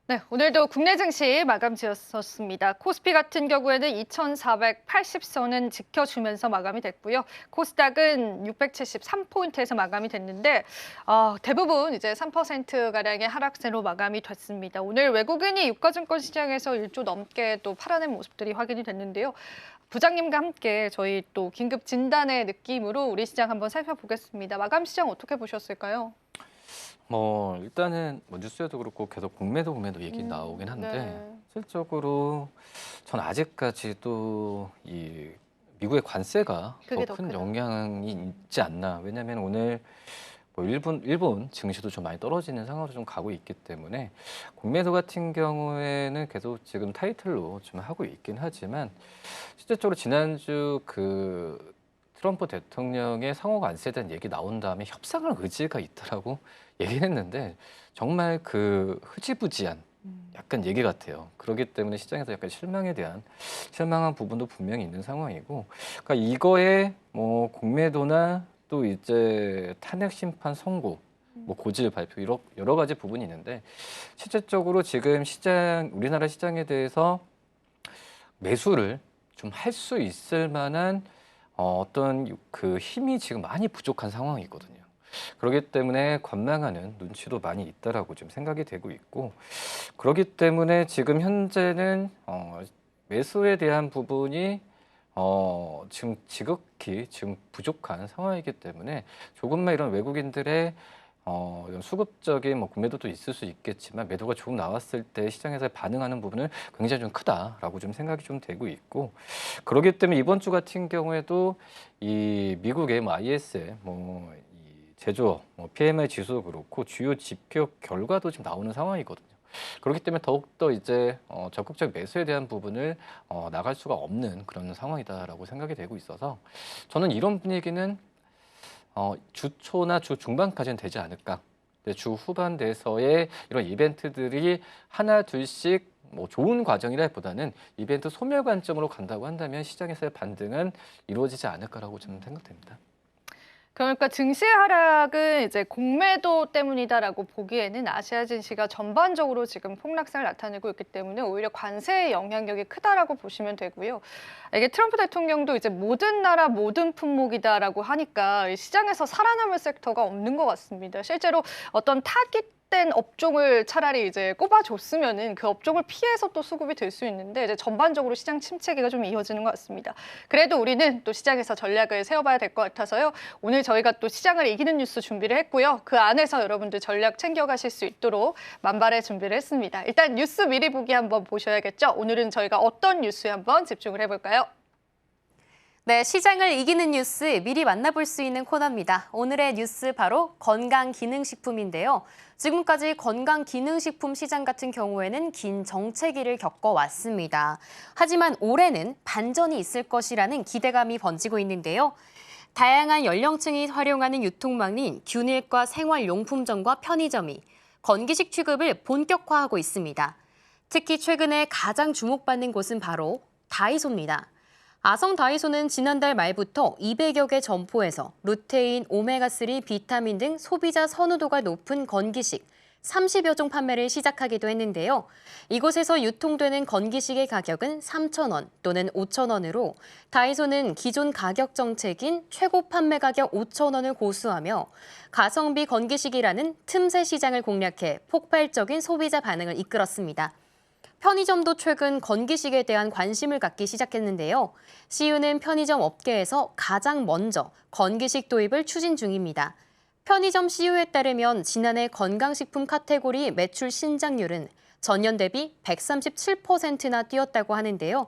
네, 오늘도 국내 증시 마감 지었었습니다. 코스피 같은 경우에는 2,480선은 지켜주면서 마감이 됐고요. 코스닥은 673포인트에서 마감이 됐는데 대부분 이제 3%가량의 하락세로 마감이 됐습니다. 오늘 외국인이 유가증권 시장에서 1조 넘게 또 팔아낸 모습들이 확인이 됐는데요. 부장님과 함께 저희 또 긴급 진단의 느낌으로 우리 시장 한번 살펴보겠습니다. 마감 시장 어떻게 보셨을까요? 일단은 뉴스에도 그렇고 계속 공매도 얘기 나오긴 한데 네. 실질적으로 전 아직까지도 이 미국의 관세가 그게 더 더 큰 크다. 영향이 있지 않나. 왜냐하면 오늘 일본 증시도 좀 많이 떨어지는 상황으로 좀 가고 있기 때문에 공매도 같은 경우에는 계속 지금 타이틀로 좀 하고 있긴 하지만 실질적으로 지난주 그 트럼프 대통령의 상호 관세에 대한 얘기 나온 다음에 협상할 의지가 있다라고 얘기를 했는데 정말 그 흐지부지한 약간 얘기 같아요. 그렇기 때문에 시장에서 약간 실망한 부분도 분명히 있는 상황이고, 그러니까 이거에 공매도나 또 이제 탄핵 심판 선고, 고질 발표 여러 가지 부분이 있는데 실질적으로 지금 우리나라 시장에 대해서 매수를 좀 할 수 있을 만한 어떤 그 힘이 지금 많이 부족한 상황이거든요. 그렇기 때문에 관망하는 눈치도 많이 있다라고 지금 생각이 되고 있고, 그렇기 때문에 지금 현재는 매수에 대한 부분이 지금 지극히 지금 부족한 상황이기 때문에 조금만 이런 외국인들의 이런 수급적인 공매도도 있을 수 있겠지만 매도가 조금 나왔을 때 시장에서 반응하는 부분은 굉장히 좀 크다라고 좀 생각이 좀 되고 있고, 그렇기 때문에 이번 주 같은 경우에도 이 미국의 IS의 이 제조업, PMI 지수도 그렇고 주요 지표 결과도 지금 나오는 상황이거든요. 그렇기 때문에 더욱더 이제 적극적 매수에 대한 부분을 나갈 수가 없는 그런 상황이다라고 생각이 되고 있어서 저는 이런 분위기는 주 초나 주 중반까지는 되지 않을까. 주 후반 돼서의 이런 이벤트들이 하나 둘씩 좋은 과정이라기보다는 이벤트 소멸 관점으로 간다고 한다면 시장에서의 반등은 이루어지지 않을까라고 저는 생각됩니다. 그러니까 증시 하락은 이제 공매도 때문이다라고 보기에는 아시아 증시가 전반적으로 지금 폭락세를 나타내고 있기 때문에 오히려 관세의 영향력이 크다라고 보시면 되고요. 이게 트럼프 대통령도 이제 모든 나라 모든 품목이다라고 하니까 시장에서 살아남을 섹터가 없는 것 같습니다. 실제로 어떤 타깃 된 업종을 차라리 이제 꼽아줬으면은 그 업종을 피해서 또 수급이 될 수 있는데 이제 전반적으로 시장 침체기가 좀 이어지는 것 같습니다. 그래도 우리는 또 시장에서 전략을 세워봐야 될 것 같아서요. 오늘 저희가 또 시장을 이기는 뉴스 준비를 했고요. 그 안에서 여러분들 전략 챙겨가실 수 있도록 만발의 준비를 했습니다. 일단 뉴스 미리 보기 한번 보셔야겠죠. 오늘은 저희가 어떤 뉴스에 한번 집중을 해볼까요? 네, 시장을 이기는 뉴스 미리 만나볼 수 있는 코너입니다. 오늘의 뉴스 바로 건강기능식품인데요. 지금까지 건강기능식품 시장 같은 경우에는 긴 정체기를 겪어왔습니다. 하지만 올해는 반전이 있을 것이라는 기대감이 번지고 있는데요. 다양한 연령층이 활용하는 유통망인 균일과 생활용품점과 편의점이 건기식 취급을 본격화하고 있습니다. 특히 최근에 가장 주목받는 곳은 바로 다이소입니다. 아성 다이소는 지난달 말부터 200여 개 점포에서 루테인, 오메가3, 비타민 등 소비자 선호도가 높은 건기식 30여 종 판매를 시작하기도 했는데요. 이곳에서 유통되는 건기식의 가격은 3,000원 또는 5,000원으로 다이소는 기존 가격 정책인 최고 판매 가격 5,000원을 고수하며 가성비 건기식이라는 틈새 시장을 공략해 폭발적인 소비자 반응을 이끌었습니다. 편의점도 최근 건기식에 대한 관심을 갖기 시작했는데요. CU는 편의점 업계에서 가장 먼저 건기식 도입을 추진 중입니다. 편의점 CU에 따르면 지난해 건강식품 카테고리 매출 신장률은 전년 대비 137%나 뛰었다고 하는데요.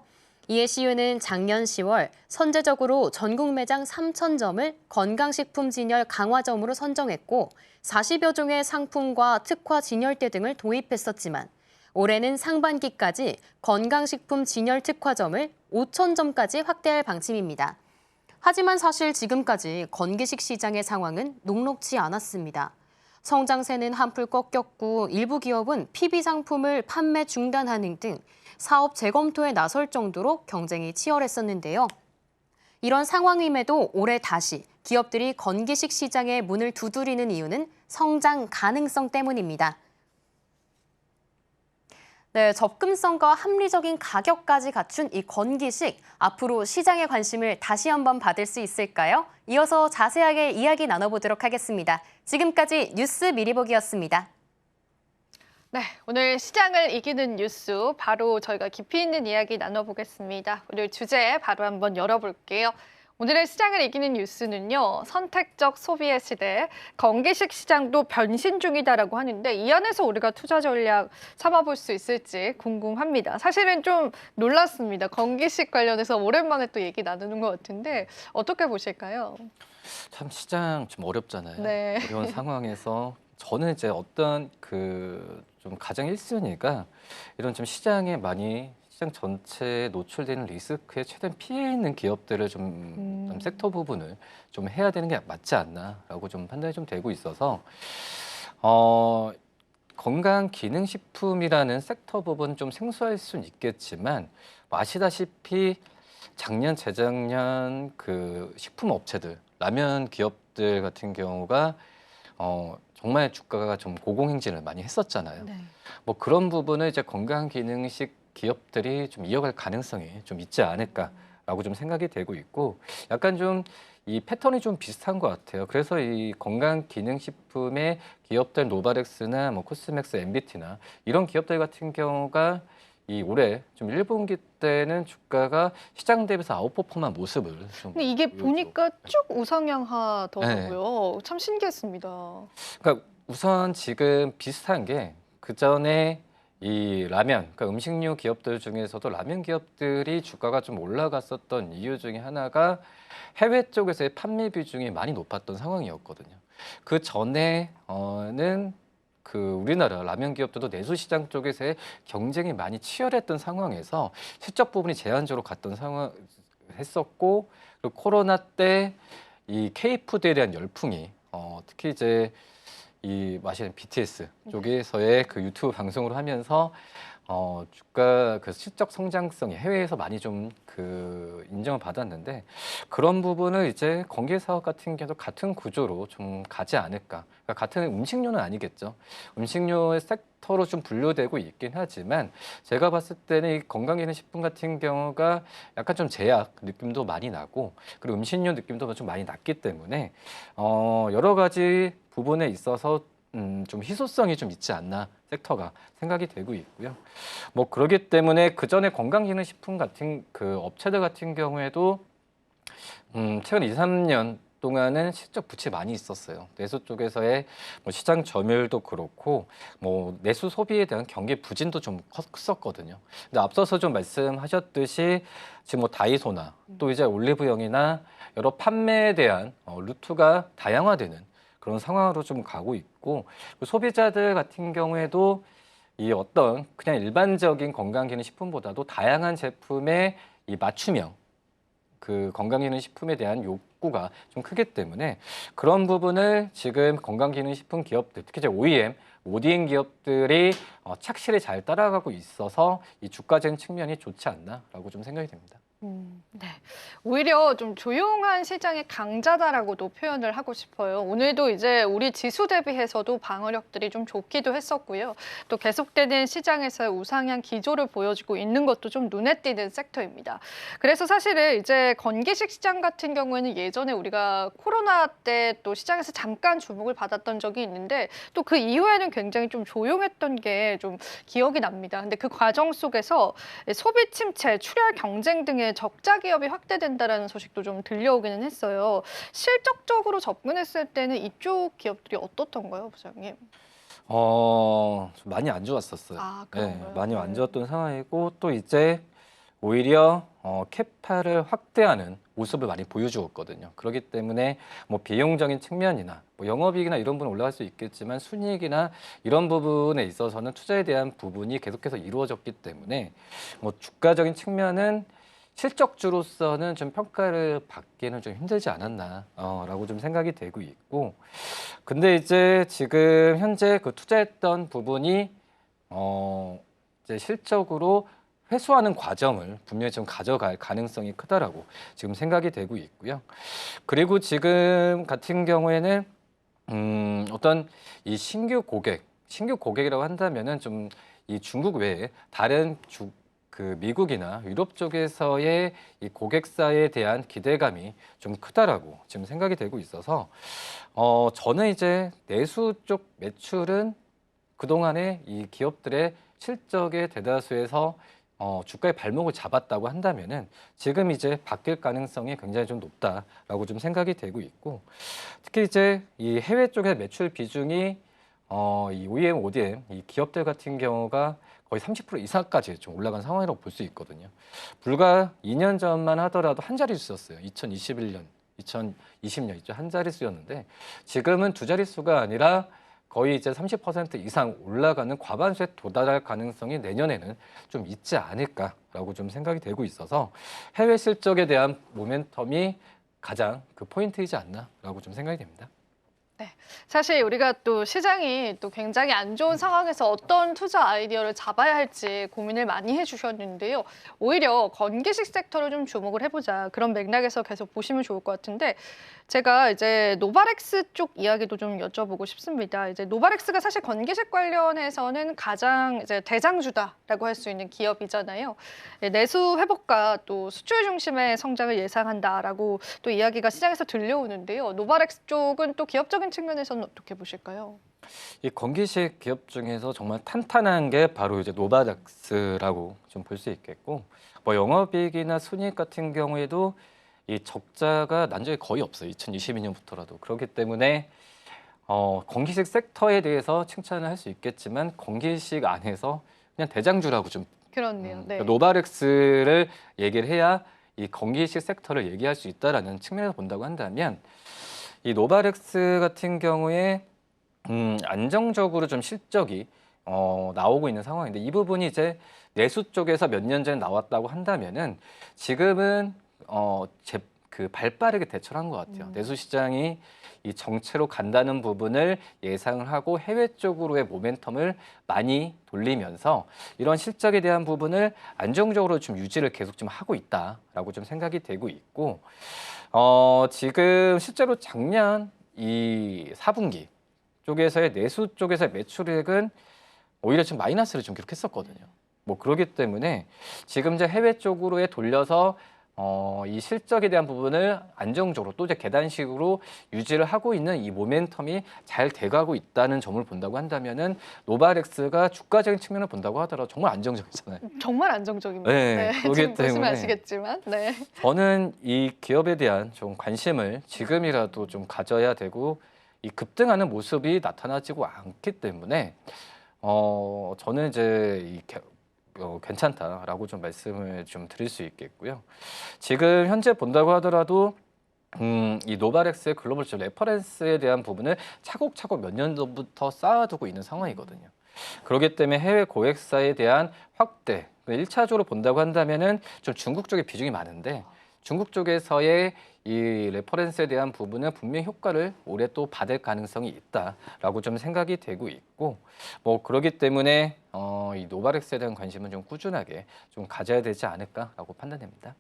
이에 CU는 작년 10월 선제적으로 전국 매장 3,000점을 건강식품 진열 강화점으로 선정했고 40여 종의 상품과 특화 진열대 등을 도입했었지만 올해는 상반기까지 건강식품 진열 특화점을 5,000점까지 확대할 방침입니다. 하지만 사실 지금까지 건기식 시장의 상황은 녹록지 않았습니다. 성장세는 한풀 꺾였고 일부 기업은 PB 상품을 판매 중단하는 등 사업 재검토에 나설 정도로 경쟁이 치열했었는데요. 이런 상황임에도 올해 다시 기업들이 건기식 시장의 문을 두드리는 이유는 성장 가능성 때문입니다. 네, 접근성과 합리적인 가격까지 갖춘 이 건기식, 앞으로 시장의 관심을 다시 한번 받을 수 있을까요? 이어서 자세하게 이야기 나눠보도록 하겠습니다. 지금까지 뉴스 미리보기였습니다. 네, 오늘 시장을 이기는 뉴스 바로 저희가 깊이 있는 이야기 나눠보겠습니다. 오늘 주제 바로 한번 열어볼게요. 오늘의 시장을 이기는 뉴스는요. 선택적 소비의 시대, 건기식 시장도 변신 중이다라고 하는데 이 안에서 우리가 투자 전략 삼아볼 수 있을지 궁금합니다. 사실은 좀 놀랐습니다. 건기식 관련해서 오랜만에 또 얘기 나누는 것 같은데 어떻게 보실까요? 참 시장 좀 어렵잖아요. 네. 이런 상황에서 저는 이제 어떤 좀 가장 1순위가 이런 좀 시장에 많이 시장 전체에 노출되는 리스크에 최대한 피해 있는 기업들을 좀 섹터 부분을 좀 해야 되는 게 맞지 않나라고 좀 판단이 좀 되고 있어서 건강기능식품이라는 섹터 부분 좀 생소할 수는 있겠지만 아시다시피 작년, 재작년 그 식품 업체들, 라면 기업들 같은 경우가 정말 주가가 좀 고공행진을 많이 했었잖아요. 네. 뭐 그런 부분을 이제 건강기능식 기업들이 좀 이어갈 가능성이 좀 있지 않을까라고 좀 생각이 되고 있고 약간 좀 이 패턴이 좀 비슷한 것 같아요. 그래서 이 건강기능식품의 기업들 노바렉스나 뭐 코스맥스, MBT나 이런 기업들 같은 경우가 이 올해 좀 1분기 때는 주가가 시장 대비해서 아웃퍼폼한 모습을 좀 근데 이게 보여줘. 보니까 쭉 우상향하더라고요. 참 신기했습니다. 그러니까 우선 지금 비슷한 게 그전에 이 라면, 그러니까 음식료 기업들 중에서도 라면 기업들이 주가가 좀 올라갔었던 이유 중에 하나가 해외 쪽에서의 판매 비중이 많이 높았던 상황이었거든요. 그 전에는 그 우리나라 라면 기업들도 내수 시장 쪽에서의 경쟁이 많이 치열했던 상황에서 실적 부분이 제한적으로 갔던 상황 했었고 그리고 코로나 때 이 K푸드에 대한 열풍이 특히 이제 이 마시는 BTS 쪽에서의 그 유튜브 방송을 하면서 주가 그 실적 성장성이 해외에서 많이 좀 그 인정을 받았는데 그런 부분을 이제 건기 사업 같은 경우도 같은 구조로 좀 가지 않을까. 그러니까 같은 음식료는 아니겠죠. 음식료의 섹터로 좀 분류되고 있긴 하지만 제가 봤을 때는 이 건강기능식품 같은 경우가 약간 좀 제약 느낌도 많이 나고 그리고 음식료 느낌도 좀 많이 났기 때문에 여러 가지 부분에 있어서 좀 희소성이 좀 있지 않나 섹터가 생각이 되고 있고요. 뭐 그렇기 때문에 그 전에 건강기능식품 같은 그 업체들 같은 경우에도 최근 2, 3년 동안은 실적 부치 많이 있었어요. 내수 쪽에서의 뭐 시장 점유율도 그렇고 뭐 내수 소비에 대한 경기 부진도 좀 컸었거든요. 근데 앞서서 좀 말씀하셨듯이 지금 뭐 다이소나 또 이제 올리브영이나 여러 판매에 대한 루트가 다양화되는 그런 상황으로 좀 가고 있고 소비자들 같은 경우에도 이 어떤 그냥 일반적인 건강기능식품보다도 다양한 제품의 이 맞춤형 그 건강기능식품에 대한 욕구가 좀 크기 때문에 그런 부분을 지금 건강기능식품 기업들, 특히 이제 OEM, ODM 기업들이 착실히 잘 따라가고 있어서 이 주가적인 측면이 좋지 않나라고 좀 생각이 됩니다. 네. 오히려 좀 조용한 시장의 강자다라고도 표현을 하고 싶어요. 오늘도 이제 우리 지수 대비해서도 방어력들이 좀 좋기도 했었고요. 또 계속되는 시장에서의 우상향 기조를 보여주고 있는 것도 좀 눈에 띄는 섹터입니다. 그래서 사실은 이제 건기식 시장 같은 경우에는 예전에 우리가 코로나 때 또 시장에서 잠깐 주목을 받았던 적이 있는데 또 그 이후에는 굉장히 좀 조용했던 게 좀 기억이 납니다. 근데 그 과정 속에서 소비 침체, 출혈 경쟁 등의 적자 기업이 확대된다라는 소식도 좀 들려오기는 했어요. 실적적으로 접근했을 때는 이쪽 기업들이 어떻던가요, 부장님? 좀 많이 안 좋았었어요. 아, 네, 그런가요? 많이 안 좋았던 상황이고 또 이제 오히려 캐파를 확대하는 모습을 많이 보여주었거든요. 그렇기 때문에 뭐 비용적인 측면이나 뭐 영업이익이나 이런 부분 올라갈 수 있겠지만 순이익이나 이런 부분에 있어서는 투자에 대한 부분이 계속해서 이루어졌기 때문에 뭐 주가적인 측면은 실적주로서는 좀 평가를 받기는 좀 힘들지 않았나라고 좀 생각이 되고 있고, 근데 이제 지금 현재 그 투자했던 부분이 이제 실적으로 회수하는 과정을 분명히 좀 가져갈 가능성이 크다라고 지금 생각이 되고 있고요. 그리고 지금 같은 경우에는 어떤 이 신규 고객이라고 한다면은 좀 이 중국 외에 다른 그 미국이나 유럽 쪽에서의 이 고객사에 대한 기대감이 좀 크다라고 지금 생각이 되고 있어서 저는 이제 내수 쪽 매출은 그동안에 이 기업들의 실적의 대다수에서 주가의 발목을 잡았다고 한다면은 지금 이제 바뀔 가능성이 굉장히 좀 높다라고 좀 생각이 되고 있고, 특히 이제 이 해외 쪽의 매출 비중이 이 OEM, ODM 이 기업들 같은 경우가 거의 30% 이상까지 좀 올라간 상황이라고 볼 수 있거든요. 불과 2년 전만 하더라도 한 자릿수였어요. 2021년, 2020년 이제 한 자릿수였는데 지금은 두 자릿수가 아니라 거의 이제 30% 이상 올라가는 과반수에 도달할 가능성이 내년에는 좀 있지 않을까라고 좀 생각이 되고 있어서 해외 실적에 대한 모멘텀이 가장 그 포인트이지 않나라고 좀 생각이 됩니다. 사실 우리가 또 시장이 또 굉장히 안 좋은 상황에서 어떤 투자 아이디어를 잡아야 할지 고민을 많이 해주셨는데요. 오히려 건기식 섹터를 좀 주목을 해보자. 그런 맥락에서 계속 보시면 좋을 것 같은데 제가 이제 노바렉스 쪽 이야기도 좀 여쭤보고 싶습니다. 이제 노바렉스가 사실 건기식 관련해서는 가장 이제 대장주다라고 할 수 있는 기업이잖아요. 내수 회복과 또 수출 중심의 성장을 예상한다라고 또 이야기가 시장에서 들려오는데요. 노바렉스 쪽은 또 기업적인 측면에서는 어떻게 보실까요? 이 건기식 기업 중에서 정말 탄탄한 게 바로 이제 노바렉스라고 좀 볼 수 있겠고, 뭐 영업이익이나 순이익 같은 경우에도 이 적자가 난 적이 거의 없어요. 2022년부터라도. 그렇기 때문에 건기식 섹터에 대해서 칭찬을 할 수 있겠지만 건기식 안에서 그냥 대장주라고 좀 그렇네요. 네. 노바렉스를 얘기를 해야 이 건기식 섹터를 얘기할 수 있다라는 측면에서 본다고 한다면 이 노바렉스 같은 경우에 안정적으로 좀 실적이 나오고 있는 상황인데 이 부분이 이제 내수 쪽에서 몇 년 전에 나왔다고 한다면은 지금은 그 발빠르게 대처를 한 것 같아요. 내수 시장이 이 정체로 간다는 부분을 예상을 하고 해외 쪽으로의 모멘텀을 많이 돌리면서 이런 실적에 대한 부분을 안정적으로 좀 유지를 계속 좀 하고 있다라고 좀 생각이 되고 있고, 지금 실제로 작년 이 4분기 쪽에서의 내수 쪽에서의 매출액은 오히려 좀 마이너스를 좀 기록했었거든요. 뭐 그러기 때문에 지금 이제 해외 쪽으로에 돌려서 이 실적에 대한 부분을 안정적으로 또 이제 계단식으로 유지를 하고 있는 이 모멘텀이 잘 돼가고 있다는 점을 본다고 한다면은 노바렉스가 주가적인 측면을 본다고 하더라도 정말 안정적이잖아요. 정말 안정적입니다. 네, 그렇기 지금 보시면 때문에 아시겠지만, 네. 저는 이 기업에 대한 좀 관심을 지금이라도 좀 가져야 되고 이 급등하는 모습이 나타나지고 않기 때문에 저는 이제 괜찮다라고 좀 말씀을 좀 드릴 수 있겠고요. 지금 현재 본다고 하더라도 이 노바렉스의 글로벌적 레퍼런스에 대한 부분을 차곡차곡 몇 년도부터 쌓아두고 있는 상황이거든요. 그렇기 때문에 해외 고객사에 대한 확대, 1차적으로 본다고 한다면은 좀 중국 쪽에 비중이 많은데 중국 쪽에서의 이 레퍼런스에 대한 부분은 분명히 효과를 올해 또 받을 가능성이 있다라고 좀 생각이 되고 있고 뭐 그렇기 때문에 이 노바렉스에 대한 관심은 좀 꾸준하게 좀 가져야 되지 않을까라고 판단됩니다.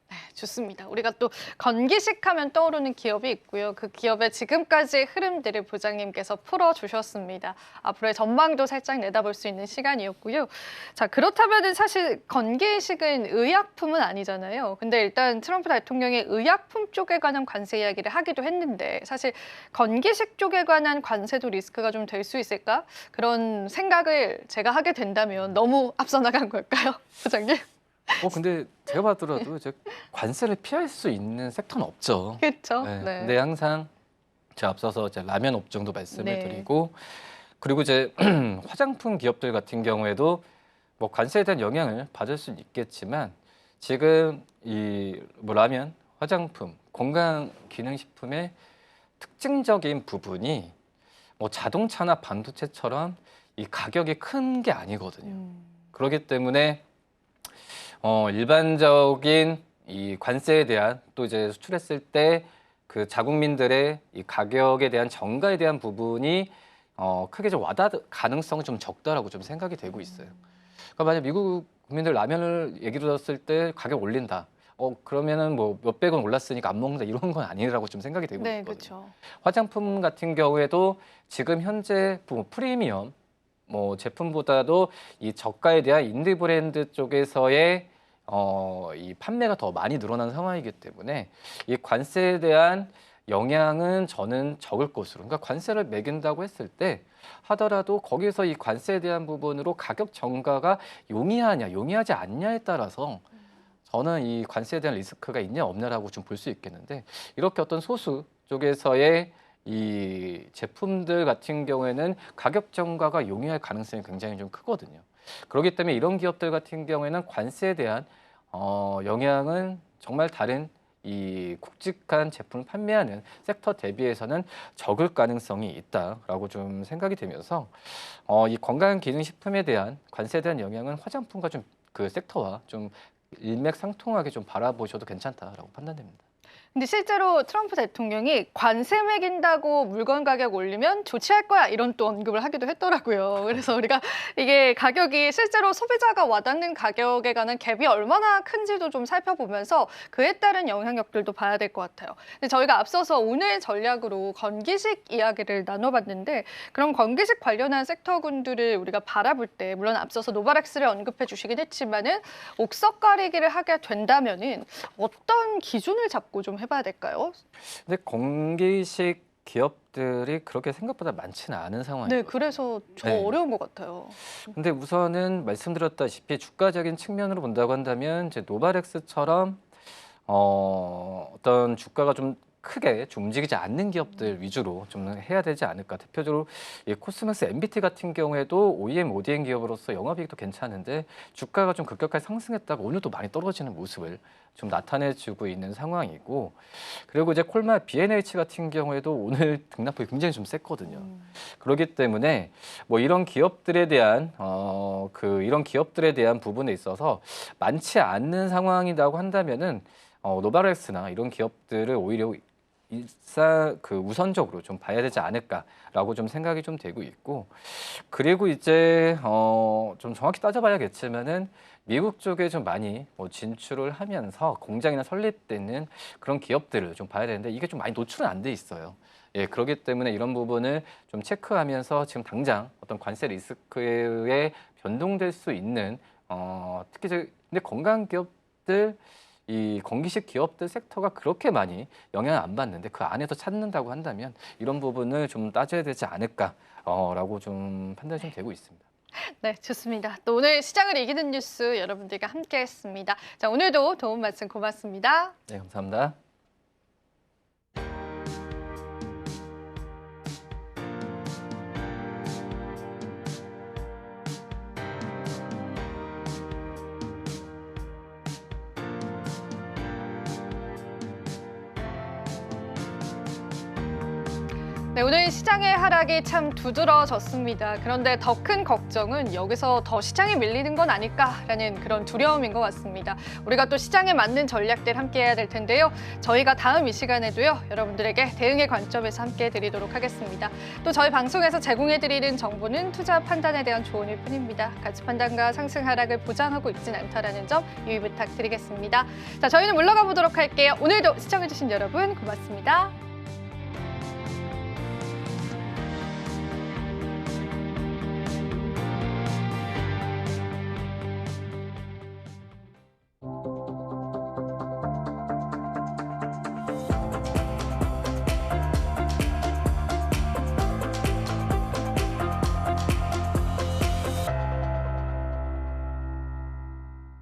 네, 좋습니다. 우리가 또 건기식 하면 떠오르는 기업이 있고요. 그 기업의 지금까지의 흐름들을 부장님께서 풀어주셨습니다. 앞으로의 전망도 살짝 내다볼 수 있는 시간이었고요. 자, 그렇다면 사실 건기식은 의약품은 아니잖아요. 근데 일단 트럼프 대통령이 의약품 쪽에 관한 관세 이야기를 하기도 했는데 사실 건기식 쪽에 관한 관세도 리스크가 좀 될 수 있을까? 그런 생각을 제가 하게 된다면 너무 앞서 나간 걸까요, 부장님? 근데 제가 봐더라도 이제 관세를 피할 수 있는 섹터는 없죠. 그렇죠. 네. 네. 근데 항상 제가 앞서서 이제 라면 업종도 말씀을 네. 드리고 그리고 이제 화장품 기업들 같은 경우에도 뭐 관세에 대한 영향을 받을 수는 있겠지만 지금 이 뭐 라면, 화장품, 건강기능식품의 특징적인 부분이 뭐 자동차나 반도체처럼 이 가격이 큰 게 아니거든요. 그렇기 때문에 일반적인 이 관세에 대한 또 이제 수출했을 때 그 자국민들의 이 가격에 대한 정가에 대한 부분이 크게 좀 와닿을 가능성은 좀 적다라고 좀 생각이 되고 있어요. 그러니까 만약 미국 국민들 라면을 얘기 들었을 때 가격 올린다. 그러면은 뭐 몇백 원 올랐으니까 안 먹는다 이런 건 아니라고 좀 생각이 되고 네, 있거든요. 그렇죠. 화장품 같은 경우에도 지금 현재 프리미엄 뭐 제품보다도 이 저가에 대한 인디 브랜드 쪽에서의 이 판매가 더 많이 늘어난 상황이기 때문에 이 관세에 대한 영향은 저는 적을 것으로. 그러니까 관세를 매긴다고 했을 때 하더라도 거기서 이 관세에 대한 부분으로 가격 정가가 용이하냐, 용이하지 않냐에 따라서 저는 이 관세에 대한 리스크가 있냐 없냐라고 좀 볼 수 있겠는데 이렇게 어떤 소수 쪽에서의 이 제품들 같은 경우에는 가격 정가가 용이할 가능성이 굉장히 좀 크거든요. 그렇기 때문에 이런 기업들 같은 경우에는 관세에 대한 영향은 정말 다른 이 굵직한 제품을 판매하는 섹터 대비해서는 적을 가능성이 있다라고 좀 생각이 되면서 이 건강기능식품에 대한 관세에 대한 영향은 화장품과 좀 그 섹터와 좀 일맥상통하게 좀 바라보셔도 괜찮다라고 판단됩니다. 근데 실제로 트럼프 대통령이 관세 매긴다고 물건 가격 올리면 조치할 거야 이런 또 언급을 하기도 했더라고요. 그래서 우리가 이게 가격이 실제로 소비자가 와닿는 가격에 관한 갭이 얼마나 큰지도 좀 살펴보면서 그에 따른 영향력들도 봐야 될 것 같아요. 근데 저희가 앞서서 오늘 전략으로 건기식 이야기를 나눠봤는데 그럼 건기식 관련한 섹터군들을 우리가 바라볼 때 물론 앞서서 노바렉스를 언급해 주시긴 했지만은 옥석 가리기를 하게 된다면은 어떤 기준을 잡고 좀 해봐야 될까요? 근데 건기식 기업들이 그렇게 생각보다 많지는 않은 네, 상황이에요. 그래서 저 네. 어려운 것 같아요. 근데 우선은 말씀드렸다시피 주가적인 측면으로 본다고 한다면 이제 노바렉스처럼 어떤 주가가 좀 크게 좀 움직이지 않는 기업들 위주로 좀 해야 되지 않을까. 대표적으로 이 코스모스 MBT 같은 경우에도 OEM, ODM 기업으로서 영업이익도 괜찮은데 주가가 좀 급격하게 상승했다가 오늘도 많이 떨어지는 모습을 좀 나타내주고 있는 상황이고 그리고 이제 콜마 B&H 같은 경우에도 오늘 등락폭이 굉장히 좀 셌거든요. 그렇기 때문에 뭐 이런 기업들에 대한 이런 기업들에 대한 부분에 있어서 많지 않는 상황이라고 한다면은 노바렉스나 이런 기업들을 오히려 우선적으로 좀 봐야 되지 않을까라고 좀 생각이 좀 되고 있고 그리고 이제 좀 정확히 따져봐야겠지만은 미국 쪽에 좀 많이 뭐 진출을 하면서 공장이나 설립되는 그런 기업들을 좀 봐야 되는데 이게 좀 많이 노출은 안 돼 있어요. 예, 그렇기 때문에 이런 부분을 좀 체크하면서 지금 당장 어떤 관세 리스크에 변동될 수 있는 특히 근데 건강 기업들 이 건기식 기업들 섹터가 그렇게 많이 영향을 안 받는데 그 안에서 찾는다고 한다면 이런 부분을 좀 따져야 되지 않을까라고 좀 판단이 좀 되고 있습니다. 네, 좋습니다. 또 오늘 시장을 이기는 뉴스 여러분들과 함께했습니다. 자, 오늘도 도움 말씀 고맙습니다. 네, 감사합니다. 네, 오늘 시장의 하락이 참 두드러졌습니다. 그런데 더 큰 걱정은 여기서 더 시장이 밀리는 건 아닐까라는 그런 두려움인 것 같습니다. 우리가 또 시장에 맞는 전략들 함께 해야 될 텐데요. 저희가 다음 이 시간에도요, 여러분들에게 대응의 관점에서 함께 드리도록 하겠습니다. 또 저희 방송에서 제공해드리는 정보는 투자 판단에 대한 조언일 뿐입니다. 가치 판단과 상승 하락을 보장하고 있진 않다라는 점 유의 부탁드리겠습니다. 자, 저희는 물러가 보도록 할게요. 오늘도 시청해주신 여러분 고맙습니다.